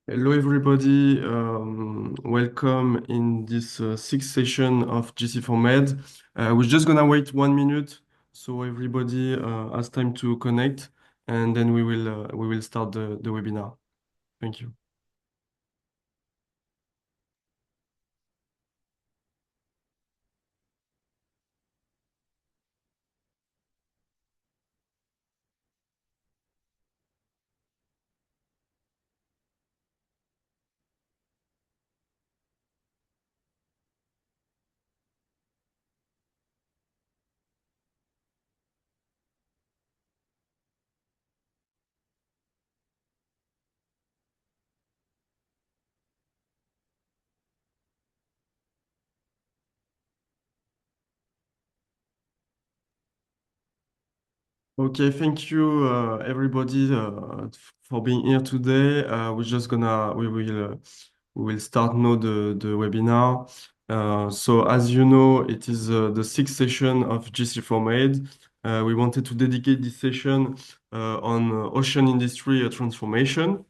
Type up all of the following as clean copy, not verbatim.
Hello, everybody. Welcome in this sixth session of GC4Med. We're just gonna wait 1 minute so everybody has time to connect, and then we will start the webinar. Thank you. Okay, thank you, everybody, for being here today. We will start now the webinar. So as you know, it is the sixth session of GC4Med. We wanted to dedicate this session on ocean industry transformation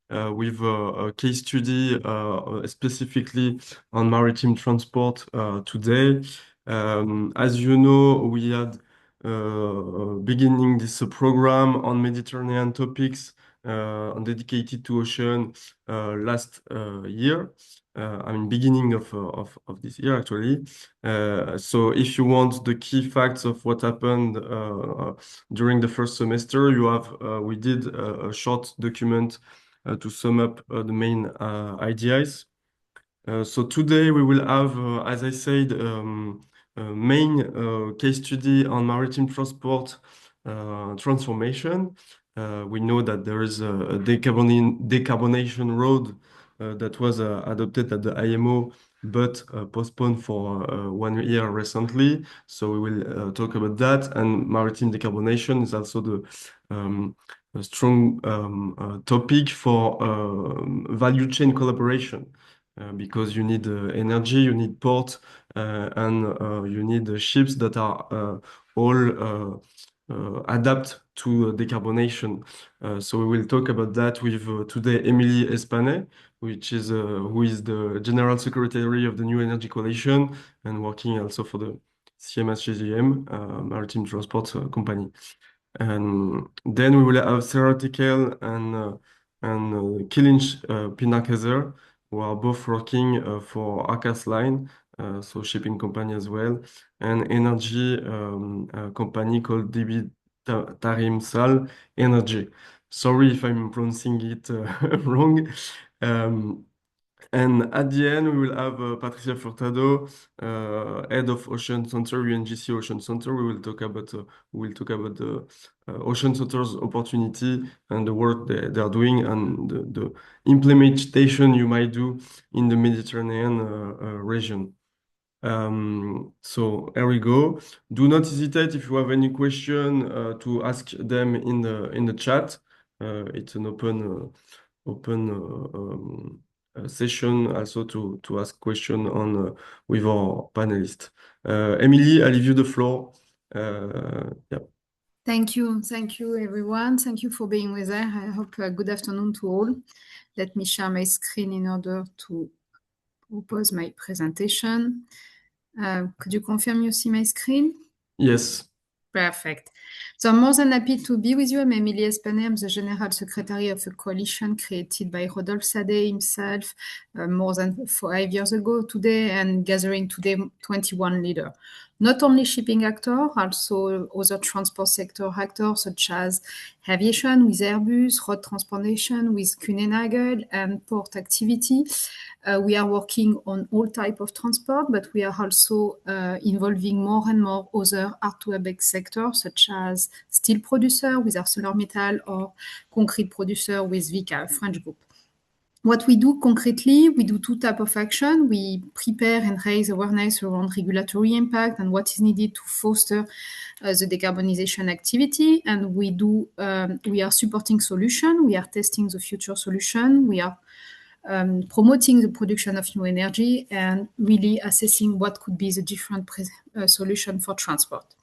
with a case study specifically on maritime transport today. As you know, we had beginning this program on Mediterranean topics dedicated to ocean last year. I mean, beginning of this year, actually. So if you want the key facts of what happened during the first semester, we did a short document to sum up the main ideas. So today we will have, as I said, a main case study on maritime transport transformation. We know that there is a decarbonation road that was adopted at the IMO, but postponed for 1 year recently. So we will talk about that. And maritime decarbonation is also a strong topic for value chain collaboration. Because you need energy, you need port, and you need ships that are all adapt to decarbonation. So we will talk about that with today Émilie Espanet, who is the General Secretary of the New Energy Coalition and working also for the CMA CGM, Maritime Transport Company. And then we will have Sarah Tickell and Kilinch Pinakazer, who are both working for Akas Line, so shipping company as well, and energy company called DB Tarim Sal Energy. Sorry if I'm pronouncing it wrong. Um, and at the end, we will have Patricia Furtado, head of Ocean Center, UNGC Ocean Center. We will talk about the Ocean Center's opportunity and the work they are doing and the implementation you might do in the Mediterranean region. So here we go. Do not hesitate if you have any question to ask them in the chat. It's an open session also to ask question on with our panelists. Émilie, I leave you the floor. Yeah. Thank you. Thank you, everyone. Thank you for being with us. I hope good afternoon to all. Let me share my screen in order to propose my presentation. Could you confirm you see my screen? Yes. Perfect. So I'm more than happy to be with you. I'm Émilie Espanet. I'm the General Secretary of a coalition created by Rodolphe Sadet himself more than 5 years ago today, and gathering today 21 leaders. Not only shipping actors, also other transport sector actors such as aviation with Airbus, road transportation with Kühne+Nagel, and port activity. We are working on all type of transport, but we are also involving more and more other hard-to-abate sectors, such as steel producer with ArcelorMittal or concrete producer with Vicat, a French group. What we do concretely, we do two types of action. We prepare and raise awareness around regulatory impact and what is needed to foster the decarbonization activity. And we are supporting solution. We are testing the future solution. We are promoting the production of new energy and really assessing what could be the different solution for transport.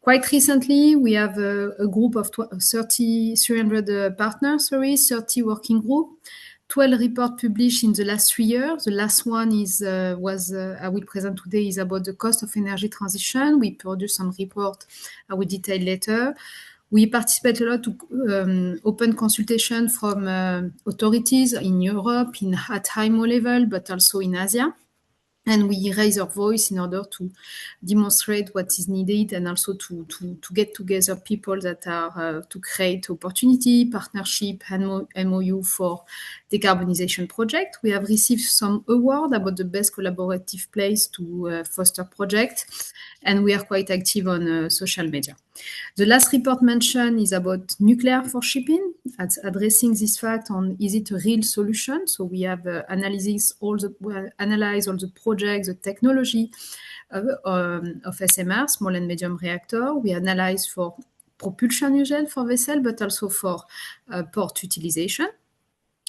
Quite recently, we have a group of 300 partners, 30 working group 12 reports published in the last 3 years. The last one is I will present today is about the cost of energy transition. We produced some report I will detail later. We participate a lot to open consultation from authorities in Europe at IMO level, but also in Asia. And we raise our voice in order to demonstrate what is needed and also to get together people that are to create opportunity, partnership, and MOU for decarbonization project. We have received some award about the best collaborative place to foster project, and we are quite active on social media. The last report mentioned is about nuclear for shipping, addressing this fact on is it a real solution? So we have analyzed all the projects, the technology of SMR, small and medium reactor. We analyze for propulsion usual for vessel, but also for port utilization.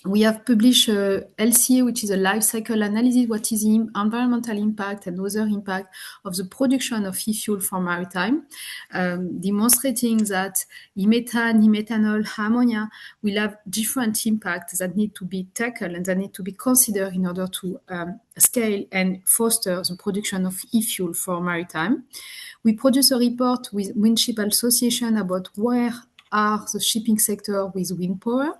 We have published LCA, which is a life cycle analysis, what is the environmental impact and other impact of the production of e-fuel for maritime, demonstrating that e-methane, e-methanol, ammonia will have different impacts that need to be tackled and that need to be considered in order to scale and foster the production of e-fuel for maritime. We produce a report with Windship Association about where are the shipping sector with wind power,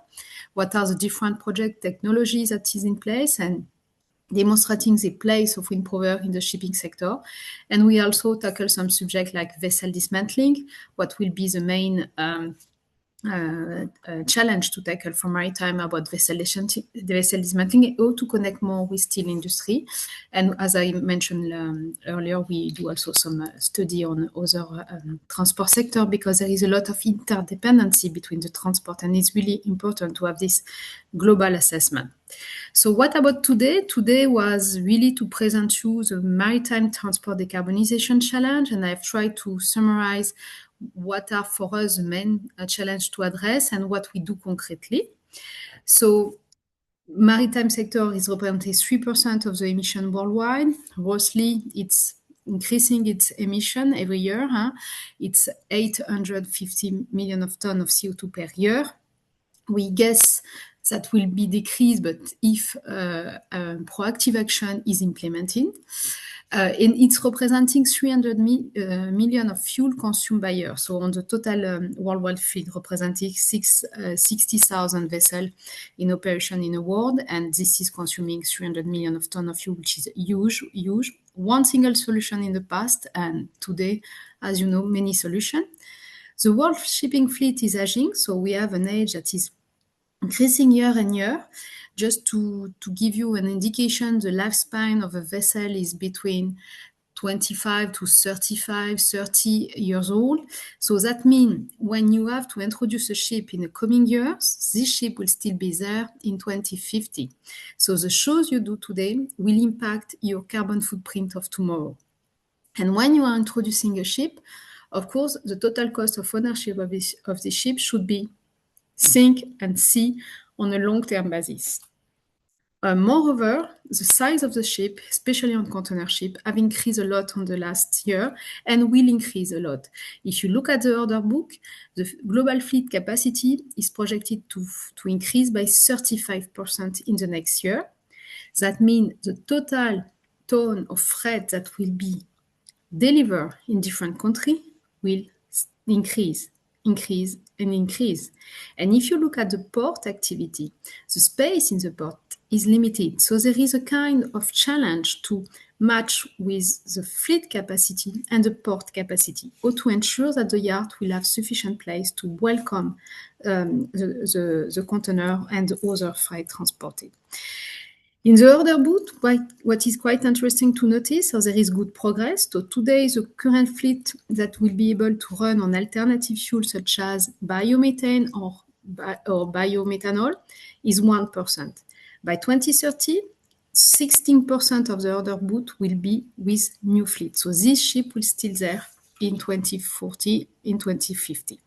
what are the different project technologies that is in place, and demonstrating the place of wind power in the shipping sector. And we also tackle some subjects like vessel dismantling, what will be the main challenge to tackle for maritime about vessel dismantling, or to connect more with steel industry. And as I mentioned earlier, we do also some study on other transport sector, because there is a lot of interdependency between the transport, and it's really important to have this global assessment. So what about today? Today was really to present you the Maritime Transport Decarbonization Challenge, and I've tried to summarize what are for us the main challenge to address and what we do concretely. So maritime sector is representing 3% of the emission worldwide. Roughly, it's increasing its emission every year. It's 850 million of tons of CO2 per year. We guess that will be decreased, but if proactive action is implemented. And it's representing 300 million of fuel consumed by year. So on the total worldwide fleet, representing 60,000 vessels in operation in the world, and this is consuming 300 million of tons of fuel, which is huge. One single solution in the past, and today, as you know, many solutions. The world shipping fleet is aging, so we have an age that is increasing year and year. Just to give you an indication, the lifespan of a vessel is between 25 to 30 years old. So that means when you have to introduce a ship in the coming years, this ship will still be there in 2050. So the choice you do today will impact your carbon footprint of tomorrow. And when you are introducing a ship, of course, the total cost of ownership of the ship should be think and see on a long-term basis. Moreover, the size of the ship, especially on container ship, have increased a lot on the last year and will increase a lot. If you look at the order book, the global fleet capacity is projected to increase by 35% in the next year. That means the total ton of freight that will be delivered in different countries will increase. And if you look at the port activity, the space in the port is limited. So there is a kind of challenge to match with the fleet capacity and the port capacity, or to ensure that the yard will have sufficient place to welcome the container and the other freight transported. In the order book, what is quite interesting to notice, so there is good progress. So today, the current fleet that will be able to run on alternative fuels such as biomethane or biomethanol is 1%. By 2030, 16% of the order book will be with new fleet. So this ship will still there in 2040, in 2050.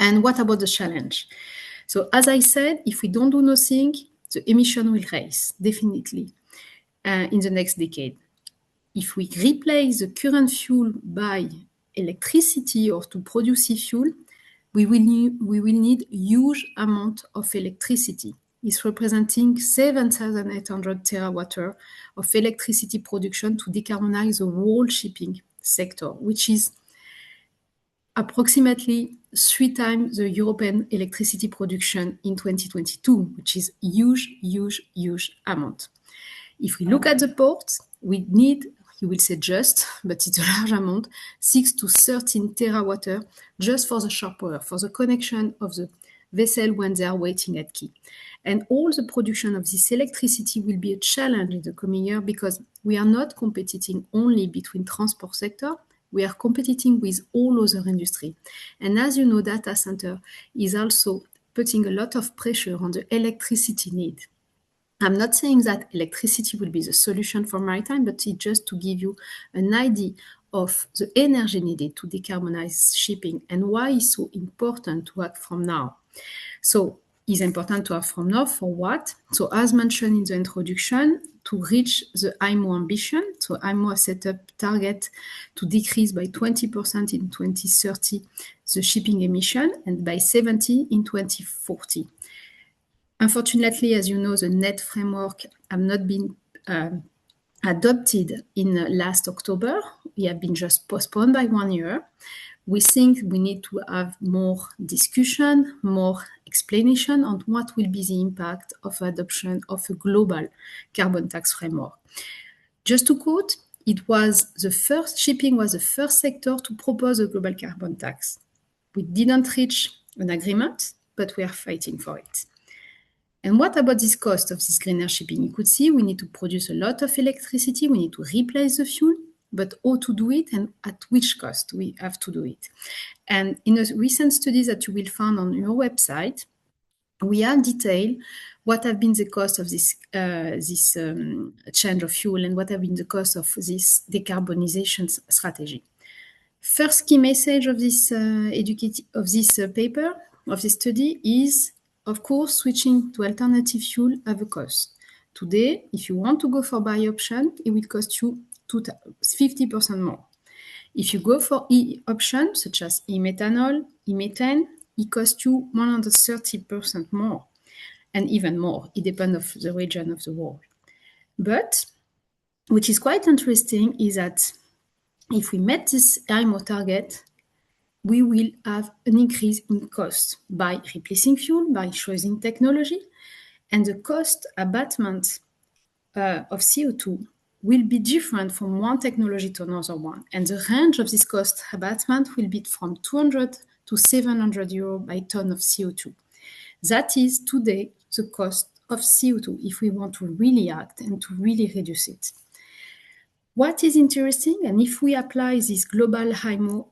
And what about the challenge? So as I said, if we don't do nothing, the emission will rise, definitely, in the next decade. If we replace the current fuel by electricity or to produce e-fuel, we will need huge amount of electricity. is representing 7,800 terawatt-hours of electricity production to decarbonize the whole shipping sector, which is approximately 3 times the European electricity production in 2022, which is huge amount. If we look at the ports, we need, you will say just, but it's a large amount, 6 to 13 terawatt-hours just for the shore power, for the connection of the vessel when they are waiting at quay. And all the production of this electricity will be a challenge in the coming year because we are not competing only between transport sector, we are competing with all other industry. And as you know, data center is also putting a lot of pressure on the electricity need. I'm not saying that electricity will be the solution for maritime, but it's just to give you an idea of the energy needed to decarbonize shipping and why it's so important to act from now. So it's important to act from now for what? So as mentioned in the introduction, to reach the IMO ambition. So IMO has set up target to decrease by 20% in 2030 the shipping emission and by 70% in 2040. Unfortunately, as you know, the net framework have not been adopted in last October. We have been just postponed by 1 year. We think we need to have more discussion, more explanation on what will be the impact of adoption of a global carbon tax framework. Just to quote, shipping was the first sector to propose a global carbon tax. We didn't reach an agreement, but we are fighting for it. And what about this cost of this greener shipping? You could see we need to produce a lot of electricity, we need to replace the fuel, but how to do it and at which cost we have to do it. And in a recent study that you will find on your website, we have detailed what have been the cost of this change of fuel and what have been the cost of this decarbonization strategy. First key message of this paper, of this study is, of course, switching to alternative fuel have a cost. Today, if you want to go for buy option, it will cost you 50% more. If you go for E option, such as e-methanol, e-methane, it costs you 130% more, and even more. It depends on the region of the world. But, which is quite interesting, is that if we met this IMO target, we will have an increase in cost by replacing fuel, by choosing technology, and the cost abatement of CO2 will be different from one technology to another one. And the range of this cost abatement will be from 200 to 700 euros by ton of CO2. That is today the cost of CO2 if we want to really act and to really reduce it. What is interesting, and if we apply this global IMO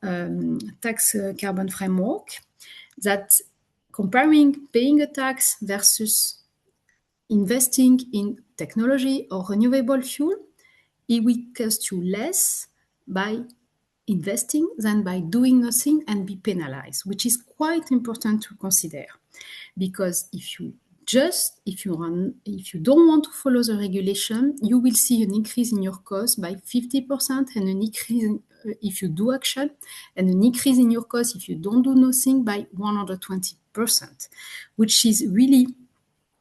tax carbon framework, that comparing paying a tax versus investing in technology or renewable fuel, it will cost you less by investing than by doing nothing and be penalized, which is quite important to consider. Because if you don't want to follow the regulation, you will see an increase in your cost by 50% and an increase if you do action, and an increase in your cost if you don't do nothing by 120%, which is really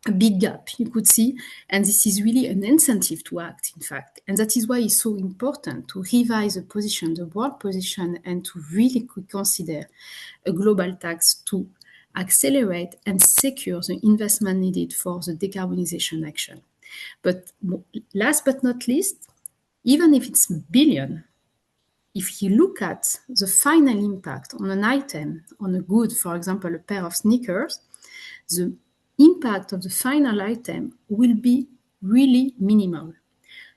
a big gap, you could see, and this is really an incentive to act, in fact. And that is why it's so important to revise the position, the world position, and to really consider a global tax to accelerate and secure the investment needed for the decarbonization action. But last but not least, even if it's billion, if you look at the final impact on an item, on a good, for example, a pair of sneakers, the impact of the final item will be really minimal.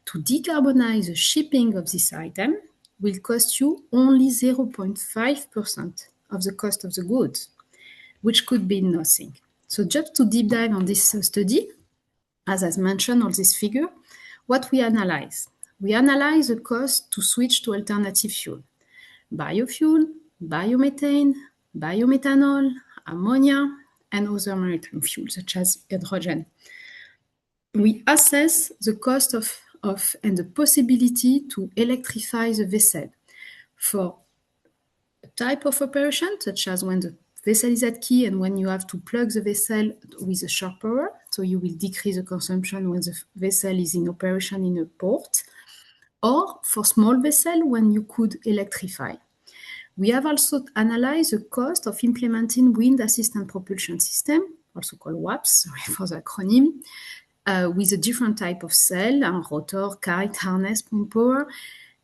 To decarbonize the shipping of this item will cost you only 0.5% of the cost of the goods, which could be nothing. So just to deep dive on this study, as I mentioned, all this figure, what we analyze? We analyze the cost to switch to alternative fuel. Biofuel, biomethane, biomethanol, ammonia, and other maritime fuels, such as hydrogen. We assess the cost of and the possibility to electrify the vessel for a type of operation, such as when the vessel is at quay and when you have to plug the vessel with a shore power, so you will decrease the consumption when the vessel is in operation in a port, or for small vessel when you could electrify. We have also analyzed the cost of implementing wind assistant propulsion system, also called WAPS, sorry for the acronym, with a different type of sail, rotor, kite, harness, point power.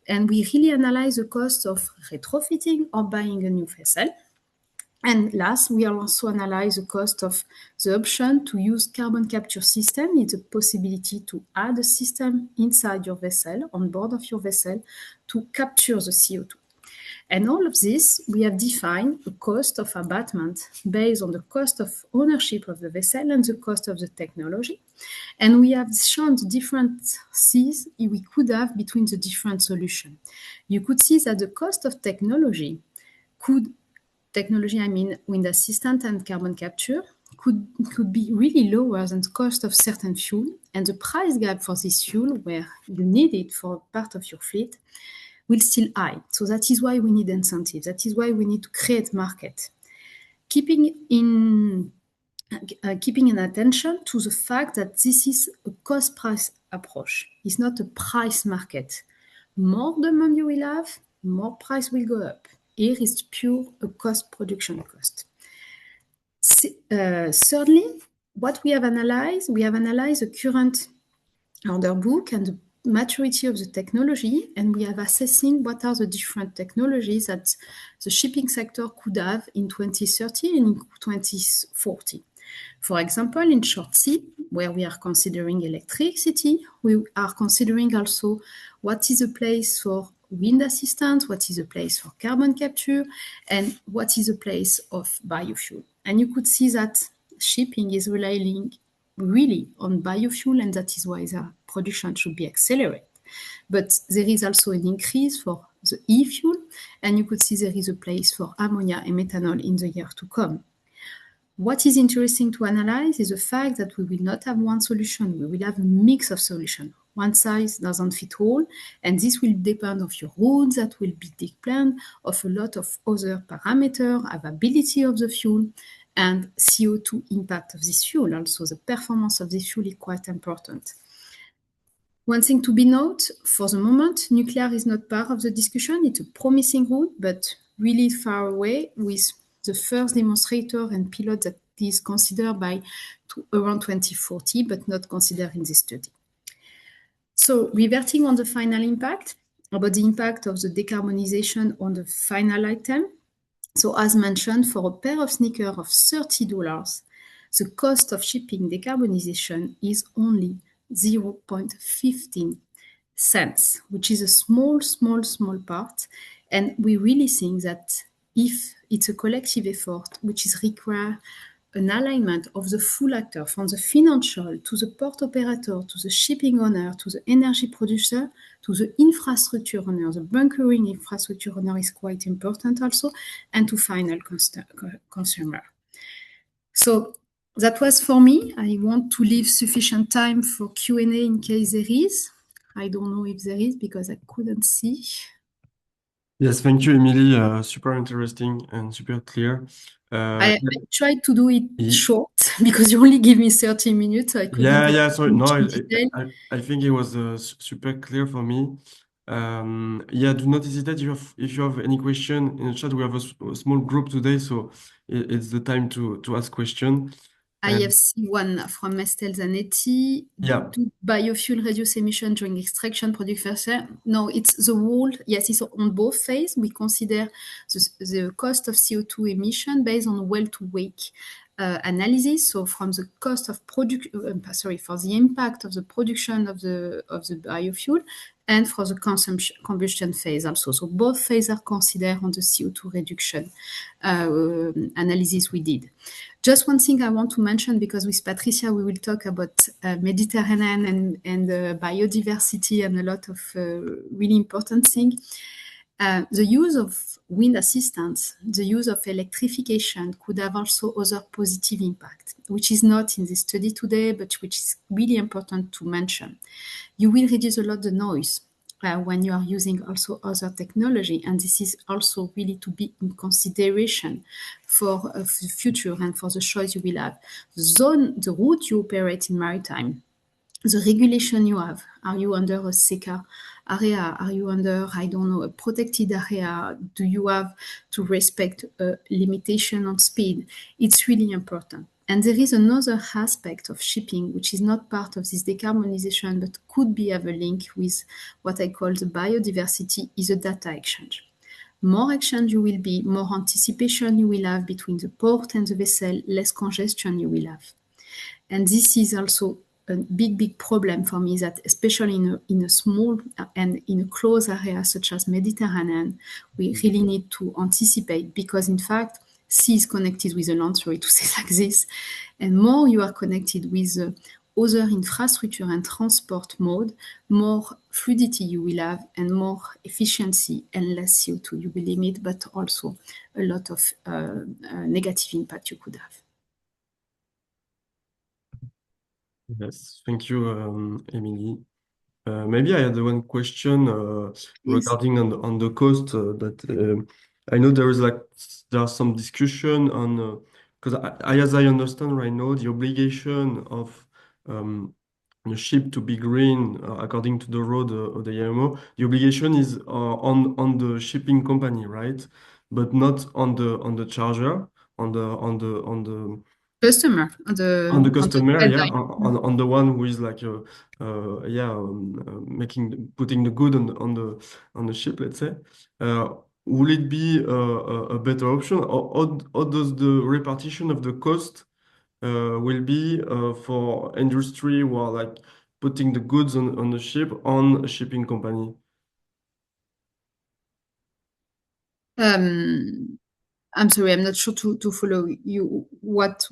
And we really analyze the cost of retrofitting or buying a new vessel. And last, we also analyze the cost of the option to use carbon capture system. It's a possibility to add a system inside your vessel, on board of your vessel, to capture the CO2. And all of this, we have defined a cost of abatement based on the cost of ownership of the vessel and the cost of the technology. And we have shown the differences we could have between the different solutions. You could see that the cost of technology I mean wind assistant and carbon capture, could be really lower than the cost of certain fuel, and the price gap for this fuel, where you need it for part of your fleet, will still high. So that is why we need incentives. That is why we need to create market. Keeping in attention to the fact that this is a cost-price approach. It's not a price market. More demand you will have, more price will go up. Here is pure a cost production cost. Thirdly, what we have analyzed the current order book and the maturity of the technology, and we are assessing what are the different technologies that the shipping sector could have in 2030 and in 2040. For example, in short sea, where we are considering electricity, we are considering also what is the place for wind assistance, what is the place for carbon capture, and what is the place of biofuel. And you could see that shipping is relying really on biofuel, and that is why their production should be accelerated. But there is also an increase for the e-fuel, and you could see there is a place for ammonia and methanol in the year to come. What is interesting to analyze is the fact that we will not have one solution. We will have a mix of solutions. One size doesn't fit all, and this will depend of your routes that will be declared, of a lot of other parameters, availability of the fuel, and CO2 impact of this fuel. Also, the performance of this fuel is quite important. One thing to be noted, for the moment, nuclear is not part of the discussion. It's a promising route, but really far away, with the first demonstrator and pilot that is considered by around 2040, but not considered in this study. So, reverting on the final impact, about the impact of the decarbonization on the final item. So, as mentioned, for a pair of sneakers of $30, the cost of shipping decarbonization is only 0.15 cents, which is a small part. And we really think that if it's a collective effort, which is require an alignment of the full actor, from the financial to the port operator, to the shipping owner, to the energy producer, to the infrastructure owner, the bunkering infrastructure owner is quite important also, and to final consumer. So that was for me. I want to leave sufficient time for Q&A in case there is. I don't know if there is because I couldn't see. Yes, thank you, Emily. Super interesting and super clear. I tried to do it short because you only give me 30 minutes. So I couldn't. Yeah. So no, I think it was super clear for me. Yeah, do not hesitate if you have any question in the chat. We have a small group today, so it's the time to ask question. I have seen one from Estelle Zanetti. Yeah. Do biofuel reduce emission during extraction production? No, it's the whole. Yes, it's on both phase. We consider the cost of CO2 emission based on well-to-wake analysis. So from the cost of for the impact of the production of the biofuel, and for the combustion phase also. So both phases are considered on the CO2 reduction analysis we did. Just one thing I want to mention, because with Patricia we will talk about Mediterranean and biodiversity and a lot of really important things. The use of wind assistance, the use of electrification could have also other positive impact, which is not in this study today, but which is really important to mention. You will reduce a lot the noise. when you are using also other technology. And this is also really to be in consideration for the future and for the choice you will have. The route you operate in maritime, the regulation you have. Are you under a SECA area? Are you under, I don't know, a protected area? Do you have to respect a limitation on speed? It's really important. And there is another aspect of shipping, which is not part of this decarbonization, but could be have a link with what I call the biodiversity, is a data exchange. More exchange you will be, more anticipation you will have between the port and the vessel, less congestion you will have. And this is also a big problem for me, that especially in a small and in a close area such as Mediterranean, we really need to anticipate, because in fact, sea is connected with the land, sorry to say it like this, and more you are connected with other infrastructure and transport mode, more fluidity you will have and more efficiency and less CO2 you will emit, but also a lot of negative impact you could have. Yes, thank you, Emily. Maybe I had one question regarding on the cost that I know there's some discussion on because as I understand right now, the obligation of the ship to be green according to the road of the IMO, the obligation is on the shipping company, right? But not on the charger, on the Customer, on the on the customer, yeah, deadline. on the one who is like, putting the good on the ship, let's say. Will it be a better option, or how does the repartition of the cost will be for industry who are like putting the goods on the ship on a shipping company? I'm sorry, I'm not sure to follow you. What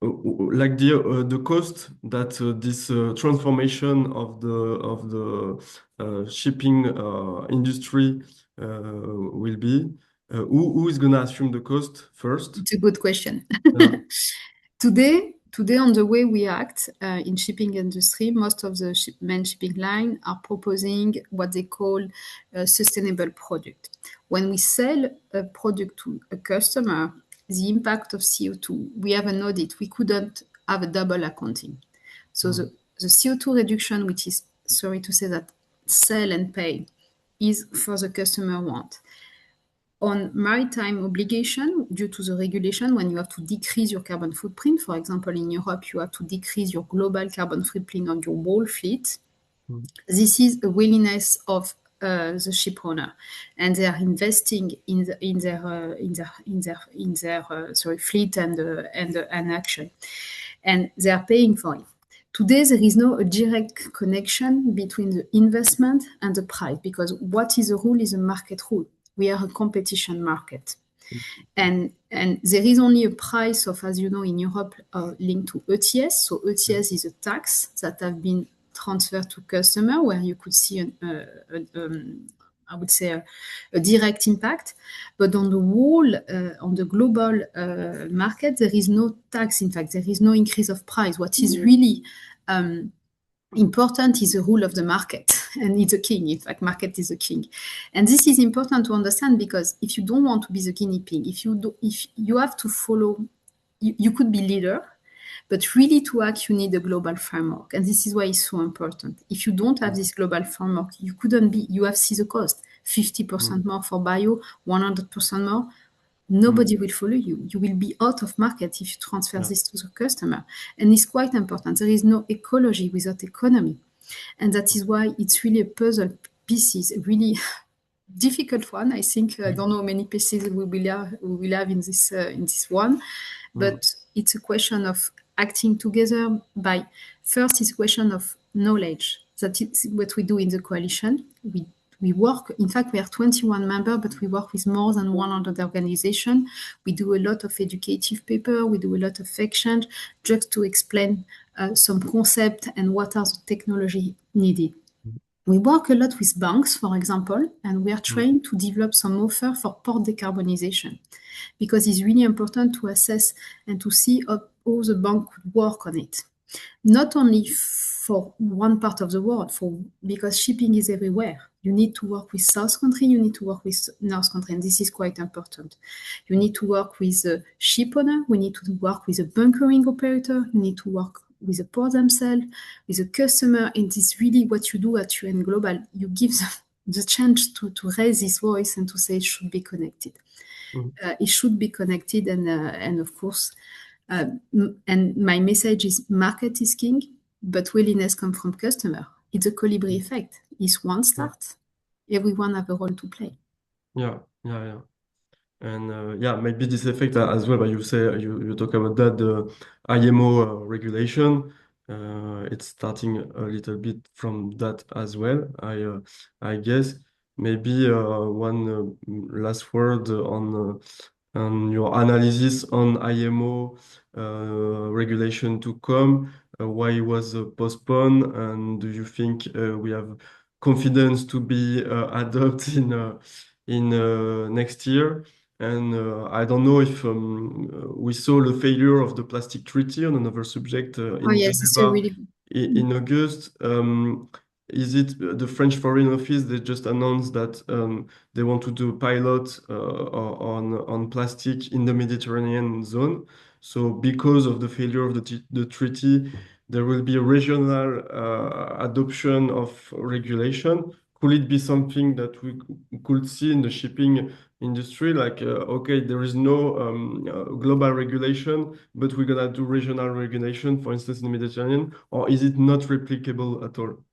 Like the cost that this transformation of the shipping industry will be. Who is gonna assume the cost first? It's a good question. Yeah. Today, on the way we act in shipping industry, most of the main shipping line are proposing what they call a sustainable product. When we sell a product to a customer, the impact of CO2, we have an audit. We couldn't have a double accounting. So the CO2 reduction, which is, sorry to say that, sell and pay, is for the customer want. On maritime obligation, due to the regulation, when you have to decrease your carbon footprint, for example, in Europe, you have to decrease your global carbon footprint on your whole fleet. This is a willingness of the ship owner, and they are investing in their fleet and action, and they are paying for it. Today, there is no direct connection between the investment and the price, because what is the rule is a market rule. We are a competition market. And there is only a price of, as you know, in Europe, linked to ETS. So ETS is a tax that have been transferred to customer, where you could see I would say a direct impact. But on the whole, on the global market, there is no tax. In fact, there is no increase of price. What is really important is the rule of the market, and it's a king. In fact, market is a king, and this is important to understand, because if you don't want to be the guinea pig, if you have to follow, you could be leader, but really to act, you need a global framework, and this is why it's so important. If you don't have this global framework, you have seen the cost, 50% more for bio, 100% more. Nobody will follow you. You will be out of market if you transfer this to the customer. And it's quite important. There is no ecology without economy. And that is why it's really a puzzle pieces, a really difficult one. I think I don't know how many pieces we will have in this one. But it's a question of acting together by, first, it's a question of knowledge. That is what we do in the coalition. We work, in fact, we are 21 members, but we work with more than 100 organizations. We do a lot of educative paper, we do a lot of exchange, just to explain some concept and what are the technology needed. We work a lot with banks, for example, and we are trying to develop some offer for port decarbonization, because it's really important to assess and to see how the bank could work on it. not only for one part of the world, because shipping is everywhere. You need to work with South country, you need to work with North country, and this is quite important. You need to work with the ship owner, we need to work with a bunkering operator, you need to work with the port themselves, with the customer, and it's really what you do at UN Global. You give them the chance to raise his voice and to say it should be connected. It should be connected, and of course, and my message is market is king, but willingness comes from customer. It's a colibri effect. If one starts, everyone have a role to play. Yeah, yeah, yeah. And yeah, maybe this effect as well, but you say you talk about that, the IMO regulation, it's starting a little bit from that as well, I guess. Maybe one last word on your analysis on IMO regulation to come, why it was postponed, and do you think we have confidence to be adopted in next year? And I don't know if we saw the failure of the plastic treaty on another subject Oh in yes, it's a Geneva really in August. Is it the French Foreign Office? They just announced that they want to do a pilot on plastic in the Mediterranean zone. So because of the failure of the treaty, there will be a regional adoption of regulation. Could it be something that we could see in the shipping industry? Like, okay, there is no global regulation, but we're gonna do regional regulation, for instance, in the Mediterranean, or is it not replicable at all?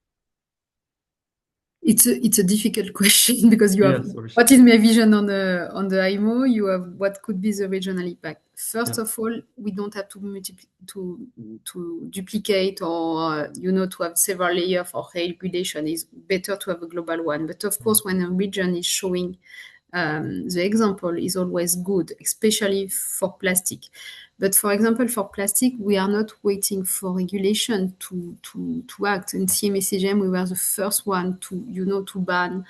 it's a difficult question because you have Yes, sorry. what is my vision on the IMO, you have what could be the regional impact. First Yeah. of all, we don't have to to duplicate or to have several layers for regulation. It's better to have a global one. But of course, when a region is showing the example is always good, especially for plastic. But for example, for plastic, we are not waiting for regulation to act. In CMA-CGM, we were the first one to ban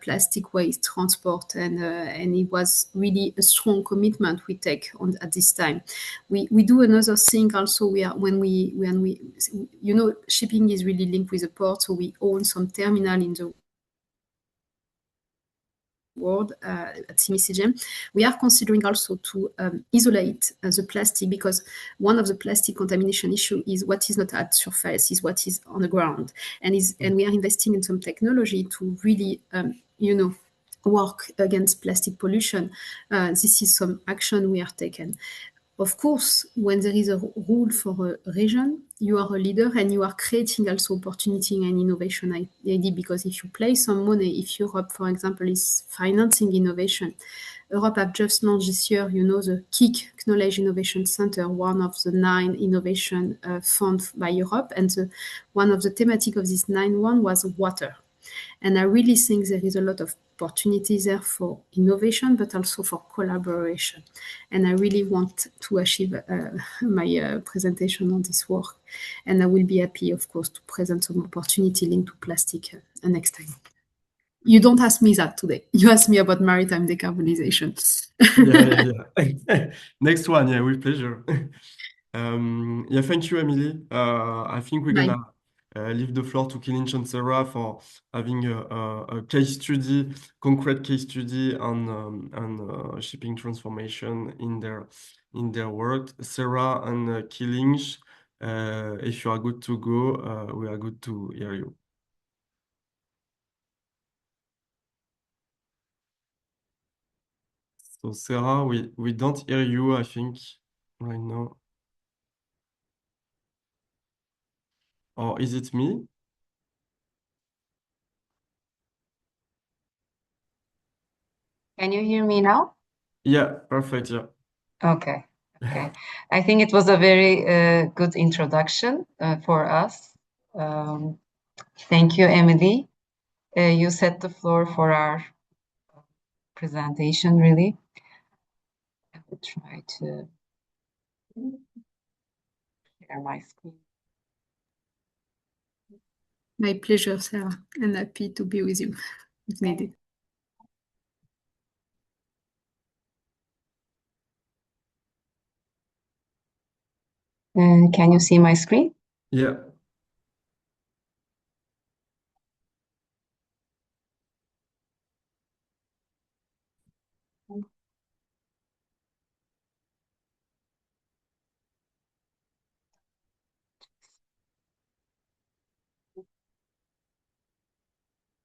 plastic waste transport, and it was really a strong commitment we take on at this time. We do another thing also. When we shipping is really linked with the port, so we own some terminal in the world at CMA-CGM. We are considering also to isolate the plastic, because one of the plastic contamination issue is what is not at surface, is what is on the ground, and we are investing in some technology to really work against plastic pollution. This is some action we are taking. Of course, when there is a rule for a region, you are a leader and you are creating also opportunity and innovation idea, because if you place some money, if Europe, for example, is financing innovation, Europe have just launched this year, the KIC, Knowledge Innovation Center, one of the 9 innovation funds by Europe, and one of the thematic of this 9 one was water. And I really think there is a lot of opportunities there for innovation, but also for collaboration. And I really want to achieve my presentation on this work. And I will be happy, of course, to present some opportunity linked to plastic next time. You don't ask me that today. You ask me about maritime decarbonization. Yeah. Next one, yeah, with pleasure. Yeah, thank you, Emily. I think we're Bye. gonna leave the floor to Kilinch and Sarah for having a case study, concrete case study on shipping transformation in their work. Sarah and Kilinch, if you are good to go, we are good to hear you. So Sarah, we don't hear you, I think, right now. Or is it me? Can you hear me now? Yeah, perfect. Yeah. Okay. I think it was a very good introduction for us. Thank you, Emily. You set the floor for our presentation, really. I will try to share my screen. My pleasure, Sarah, and happy to be with you if needed. Can you see my screen? Yeah.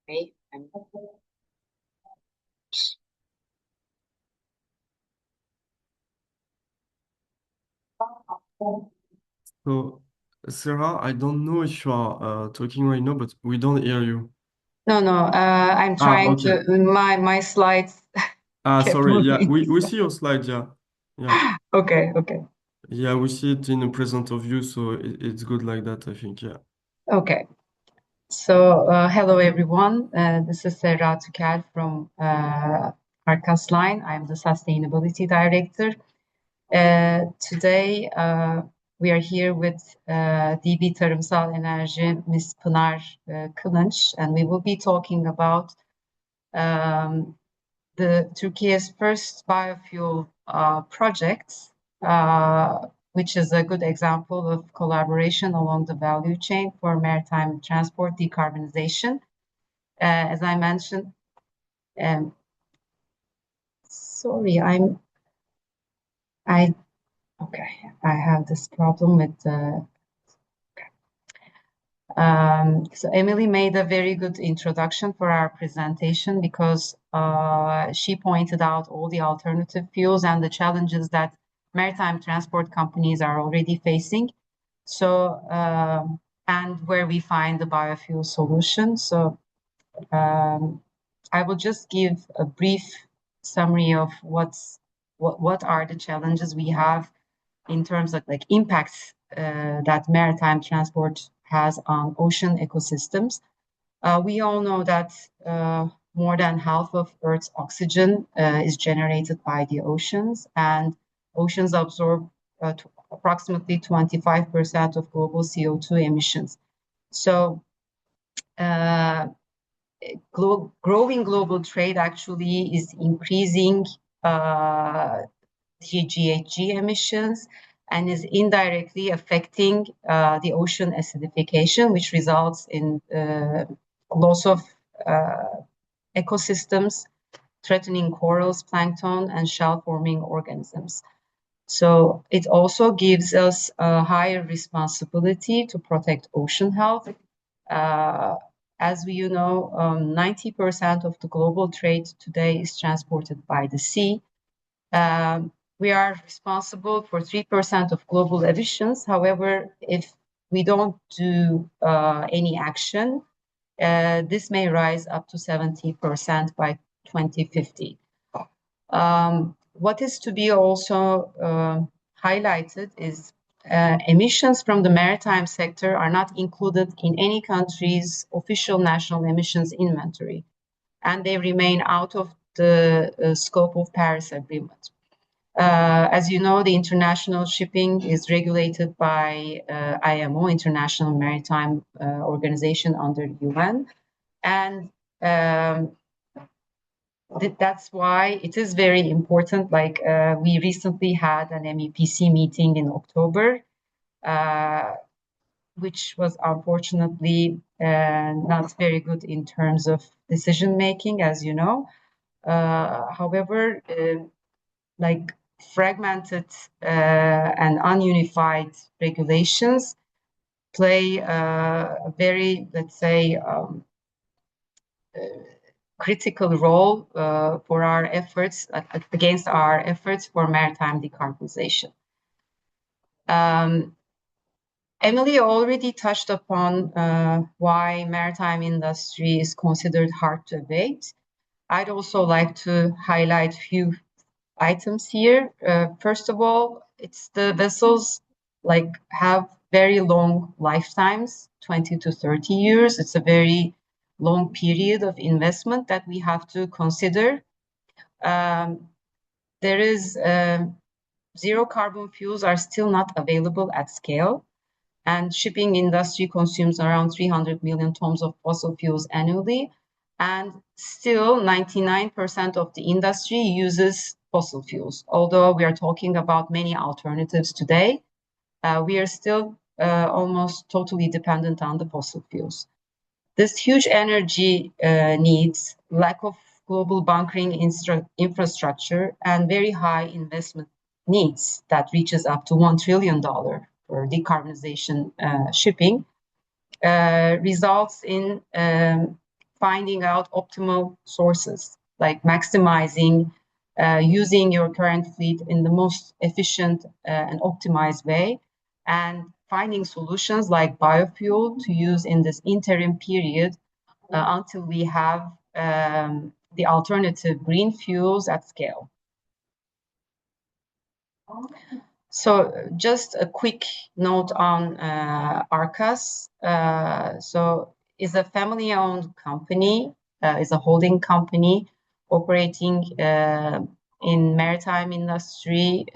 Okay. So, Sarah, I don't know if you are talking right now, but we don't hear you. No, I'm trying Okay. to, my slides kept Sorry. Yeah, moving. we see your slide. Yeah. Yeah. Okay. Yeah, we see it in a present of you, so it's good like that, I think. Yeah. Okay. So, hello everyone. This is Serra Tükel from Arkas Line. I'm the Sustainability Director. Today, we are here with DB Tarımsal Enerji, Ms. Pınar Kılınç, and we will be talking about the Turkey's first biofuel project, which is a good example of collaboration along the value chain for maritime transport decarbonization. As I mentioned, sorry, okay, I have this problem with the. So Emily made a very good introduction for our presentation because she pointed out all the alternative fuels and the challenges that maritime transport companies are already facing. So, and where we find the biofuel solution. So I will just give a brief summary of what are the challenges we have in terms of like impacts that maritime transport has on ocean ecosystems. We all know that more than half of Earth's oxygen is generated by the oceans, and oceans absorb approximately 25% of global CO2 emissions. So, growing global trade actually is increasing GHG emissions and is indirectly affecting the ocean acidification, which results in loss of ecosystems, threatening corals, plankton, and shell-forming organisms. So it also gives us a higher responsibility to protect ocean health. As we 90% of the global trade today is transported by the sea. We are responsible for 3% of global emissions. However, if we don't do any action, this may rise up to 70% by 2050. What is to be also highlighted is emissions from the maritime sector are not included in any country's official national emissions inventory, and they remain out of the scope of Paris Agreement. As you know, the international shipping is regulated by IMO, International Maritime Organization under UN, and that's why it is very important. Like we recently had an MEPC meeting in October, which was unfortunately not very good in terms of decision making, as you know. However, like fragmented and ununified regulations play a very, let's say, critical role for our efforts against our efforts for maritime decarbonization. Emily already touched upon why maritime industry is considered hard to abate. I'd also like to highlight a few items here. First of all, it's the vessels like have very long lifetimes, 20 to 30 years. It's a very long period of investment that we have to consider. There is zero carbon fuels are still not available at scale, and shipping industry consumes around 300 million tons of fossil fuels annually, and still 99% of the industry uses fossil fuels. Although we are talking about many alternatives today, we are still almost totally dependent on the fossil fuels. This huge energy needs, lack of global bunkering infrastructure, and very high investment needs that reaches up to $1 trillion for decarbonization shipping results in finding out optimal sources, like maximizing using your current fleet in the most efficient and optimized way, and finding solutions like biofuel to use in this interim period until we have the alternative green fuels at scale. So just a quick note on Arcas. So it's a family-owned company, is a holding company operating in maritime industry,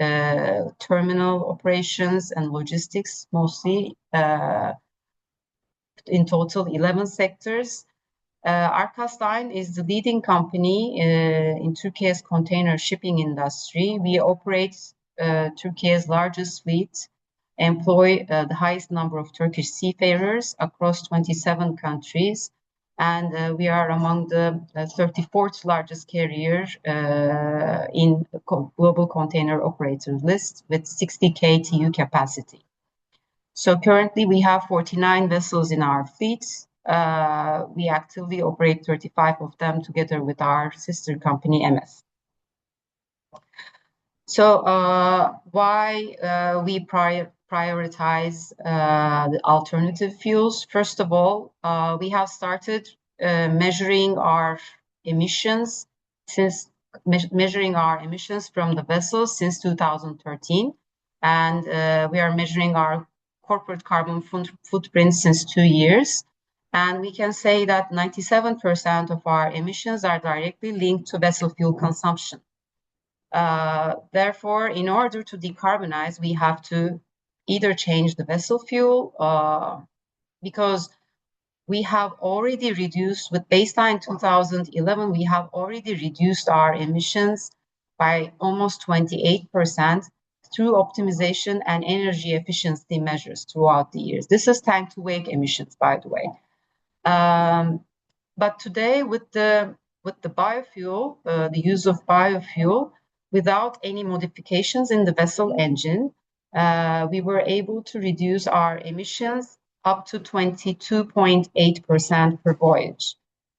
terminal operations and logistics, mostly in total 11 sectors. Arcas Line is the leading company in Turkey's container shipping industry. We operate Turkey's largest fleet, employ the highest number of Turkish seafarers across 27 countries, and we are among the 34th largest carrier in the global container operators list with 60K TEU capacity. So currently we have 49 vessels in our fleet. We actively operate 35 of them together with our sister company, MS. So why we prioritize the alternative fuels? First of all, we have started measuring our emissions from the vessels since 2013, and we are measuring our corporate carbon footprint since 2 years. And we can say that 97% of our emissions are directly linked to vessel fuel consumption. Therefore, in order to decarbonize, we have to either change the vessel fuel because we have already reduced, with baseline 2011, we have already reduced our emissions by almost 28% through optimization and energy efficiency measures throughout the years. This is tank to wake emissions, by the way. But today, with the biofuel, the use of biofuel, without any modifications in the vessel engine, we were able to reduce our emissions up to 22.8% per voyage.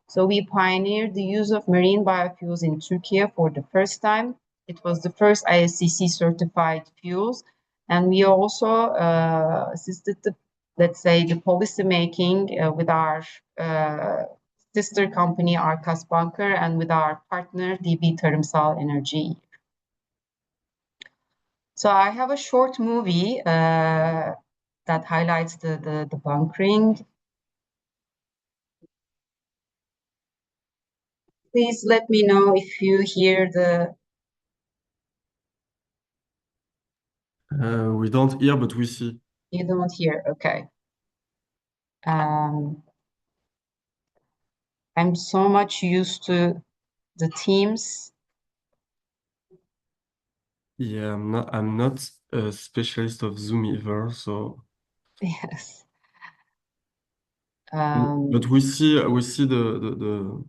So we pioneered the use of marine biofuels in Turkey for the first time. It was the first ISCC certified fuels, and we also assisted the, let's say, the policy making with our sister company Arkas Bunker and with our partner DB Tarımsal Enerji. So I have a short movie that highlights the bunkering. Please let me know if you hear the. We don't hear, but we see. You don't hear, okay. I'm so much used to the Teams. Yeah, I'm not a specialist of Zoom either, so. Yes. But we see the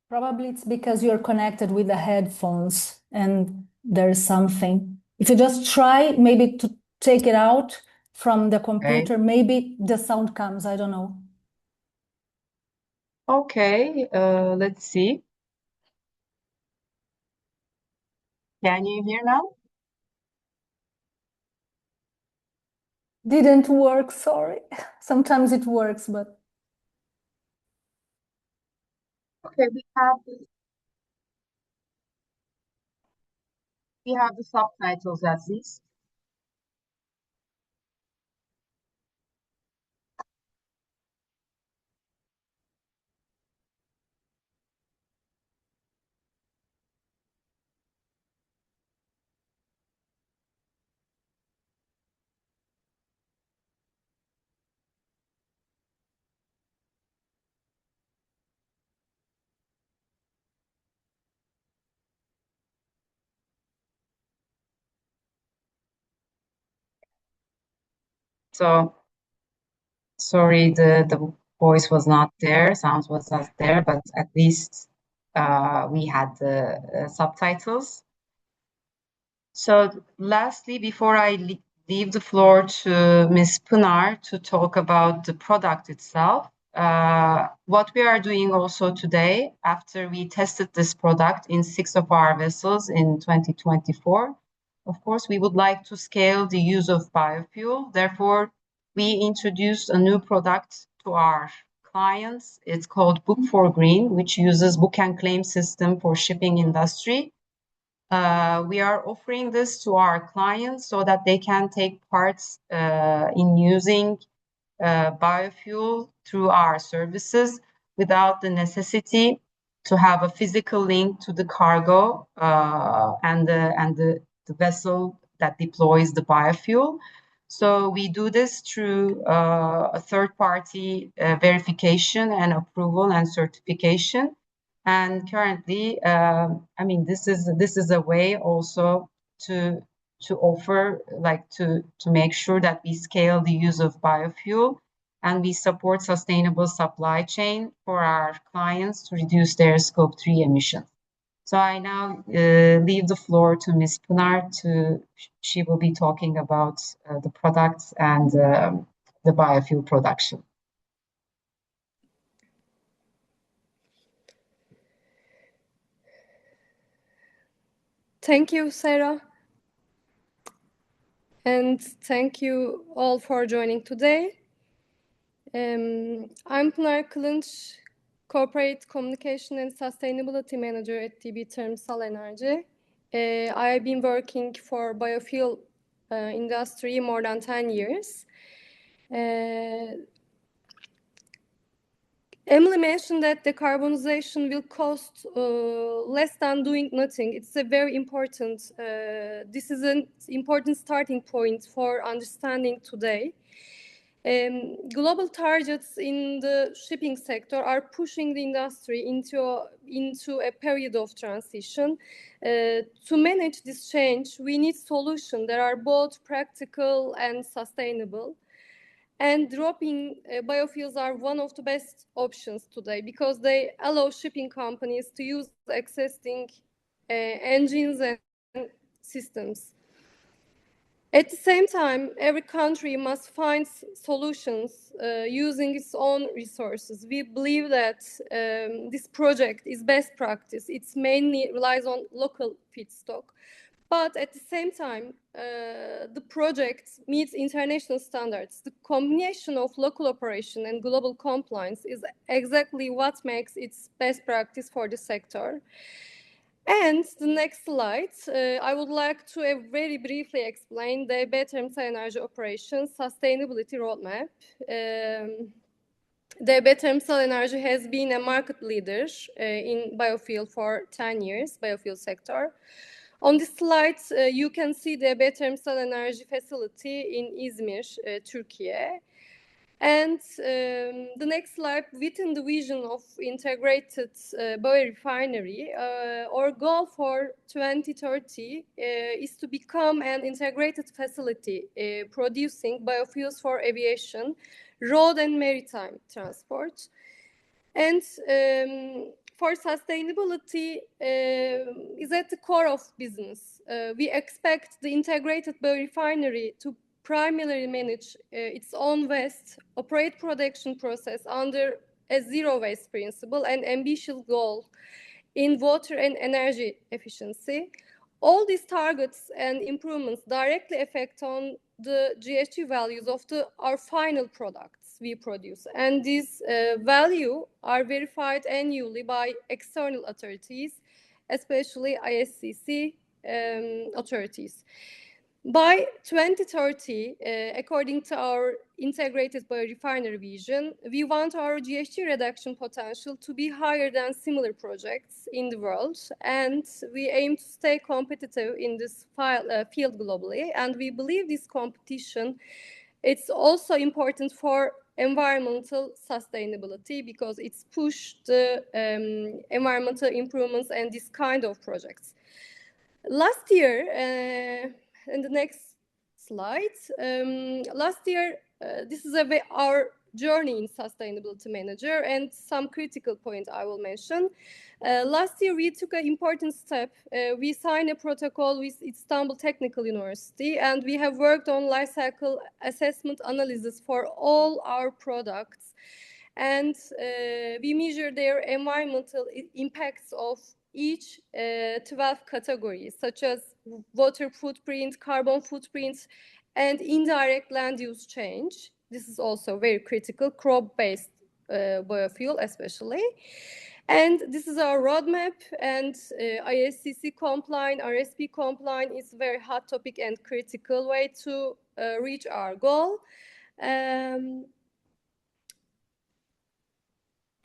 Probably it's because you're connected with the headphones and there's something. If you just try maybe to take it out from the computer, maybe the sound comes, I don't know. Okay, let's see. Can you hear now? Didn't work, sorry. Sometimes it works, but. Okay, we have the subtitles at least. So sorry, the voice was not there, sound was not there, but at least we had the subtitles. So lastly, before I leave the floor to Ms. Pınar to talk about the product itself, what we are doing also today, after we tested this product in 6 of our vessels in 2024, of course, we would like to scale the use of biofuel. Therefore, we introduced a new product to our clients. It's called Book for Green, which uses book and claim system for shipping industry. We are offering this to our clients so that they can take part in using biofuel through our services without the necessity to have a physical link to the cargo and the vessel that deploys the biofuel. So we do this through a third-party verification and approval and certification. And currently, I mean, this is a way also to offer, like to make sure that we scale the use of biofuel and we support sustainable supply chain for our clients to reduce their Scope 3 emissions. So I now leave the floor to Ms. Pınar she will be talking about the products and the biofuel production. Thank you, Sarah. And thank you all for joining today. I'm Pınar Kılınç, Corporate Communication and Sustainability Manager at DB Termsal Enerji. I have been working for biofuel industry more than 10 years. Emily mentioned that decarbonization will cost less than doing nothing. It's a very important, this is an important starting point for understanding today. Global targets in the shipping sector are pushing the industry into a period of transition. To manage this change, we need solutions that are both practical and sustainable. And dropping biofuels are one of the best options today because they allow shipping companies to use existing engines and systems. At the same time, every country must find solutions using its own resources. We believe that this project is best practice. It mainly relies on local feedstock. But at the same time, the project meets international standards. The combination of local operation and global compliance is exactly what makes it best practice for the sector. And the next slide, I would like to very briefly explain the DB Termsal Enerji Operations Sustainability Roadmap. DB Termsal Enerji has been a market leader in biofuel for 10 years, biofuel sector. On this slide, you can see the DB Termsal Enerji facility in İzmir, Turkey. And the next slide, within the vision of integrated biorefinery, our goal for 2030 is to become an integrated facility producing biofuels for aviation, road and maritime transport. And for sustainability is at the core of business. We expect the integrated biorefinery to primarily manage its own waste, operate production process under a zero waste principle and ambitious goal in water and energy efficiency. All these targets and improvements directly affect on the GHG values of our final products we produce. And these values are verified annually by external authorities, especially ISCC authorities. By 2030, according to our integrated biorefinery vision, we want our GHG reduction potential to be higher than similar projects in the world, and we aim to stay competitive in this field globally. And we believe this competition, it's also important for environmental sustainability because it's pushed the environmental improvements and this kind of projects. Last year, in the next slide. Last year, this is our journey in Sustainability Manager, and some critical points I will mention. Last year, we took an important step. We signed a protocol with Istanbul Technical University, and we have worked on life cycle assessment analysis for all our products. And we measure their environmental impacts of each 12 categories, such as water footprint, carbon footprint, and indirect land use change. This is also very critical, crop-based biofuel especially. And this is our roadmap, and ISCC compliant, RSP compliant is a very hot topic and critical way to reach our goal.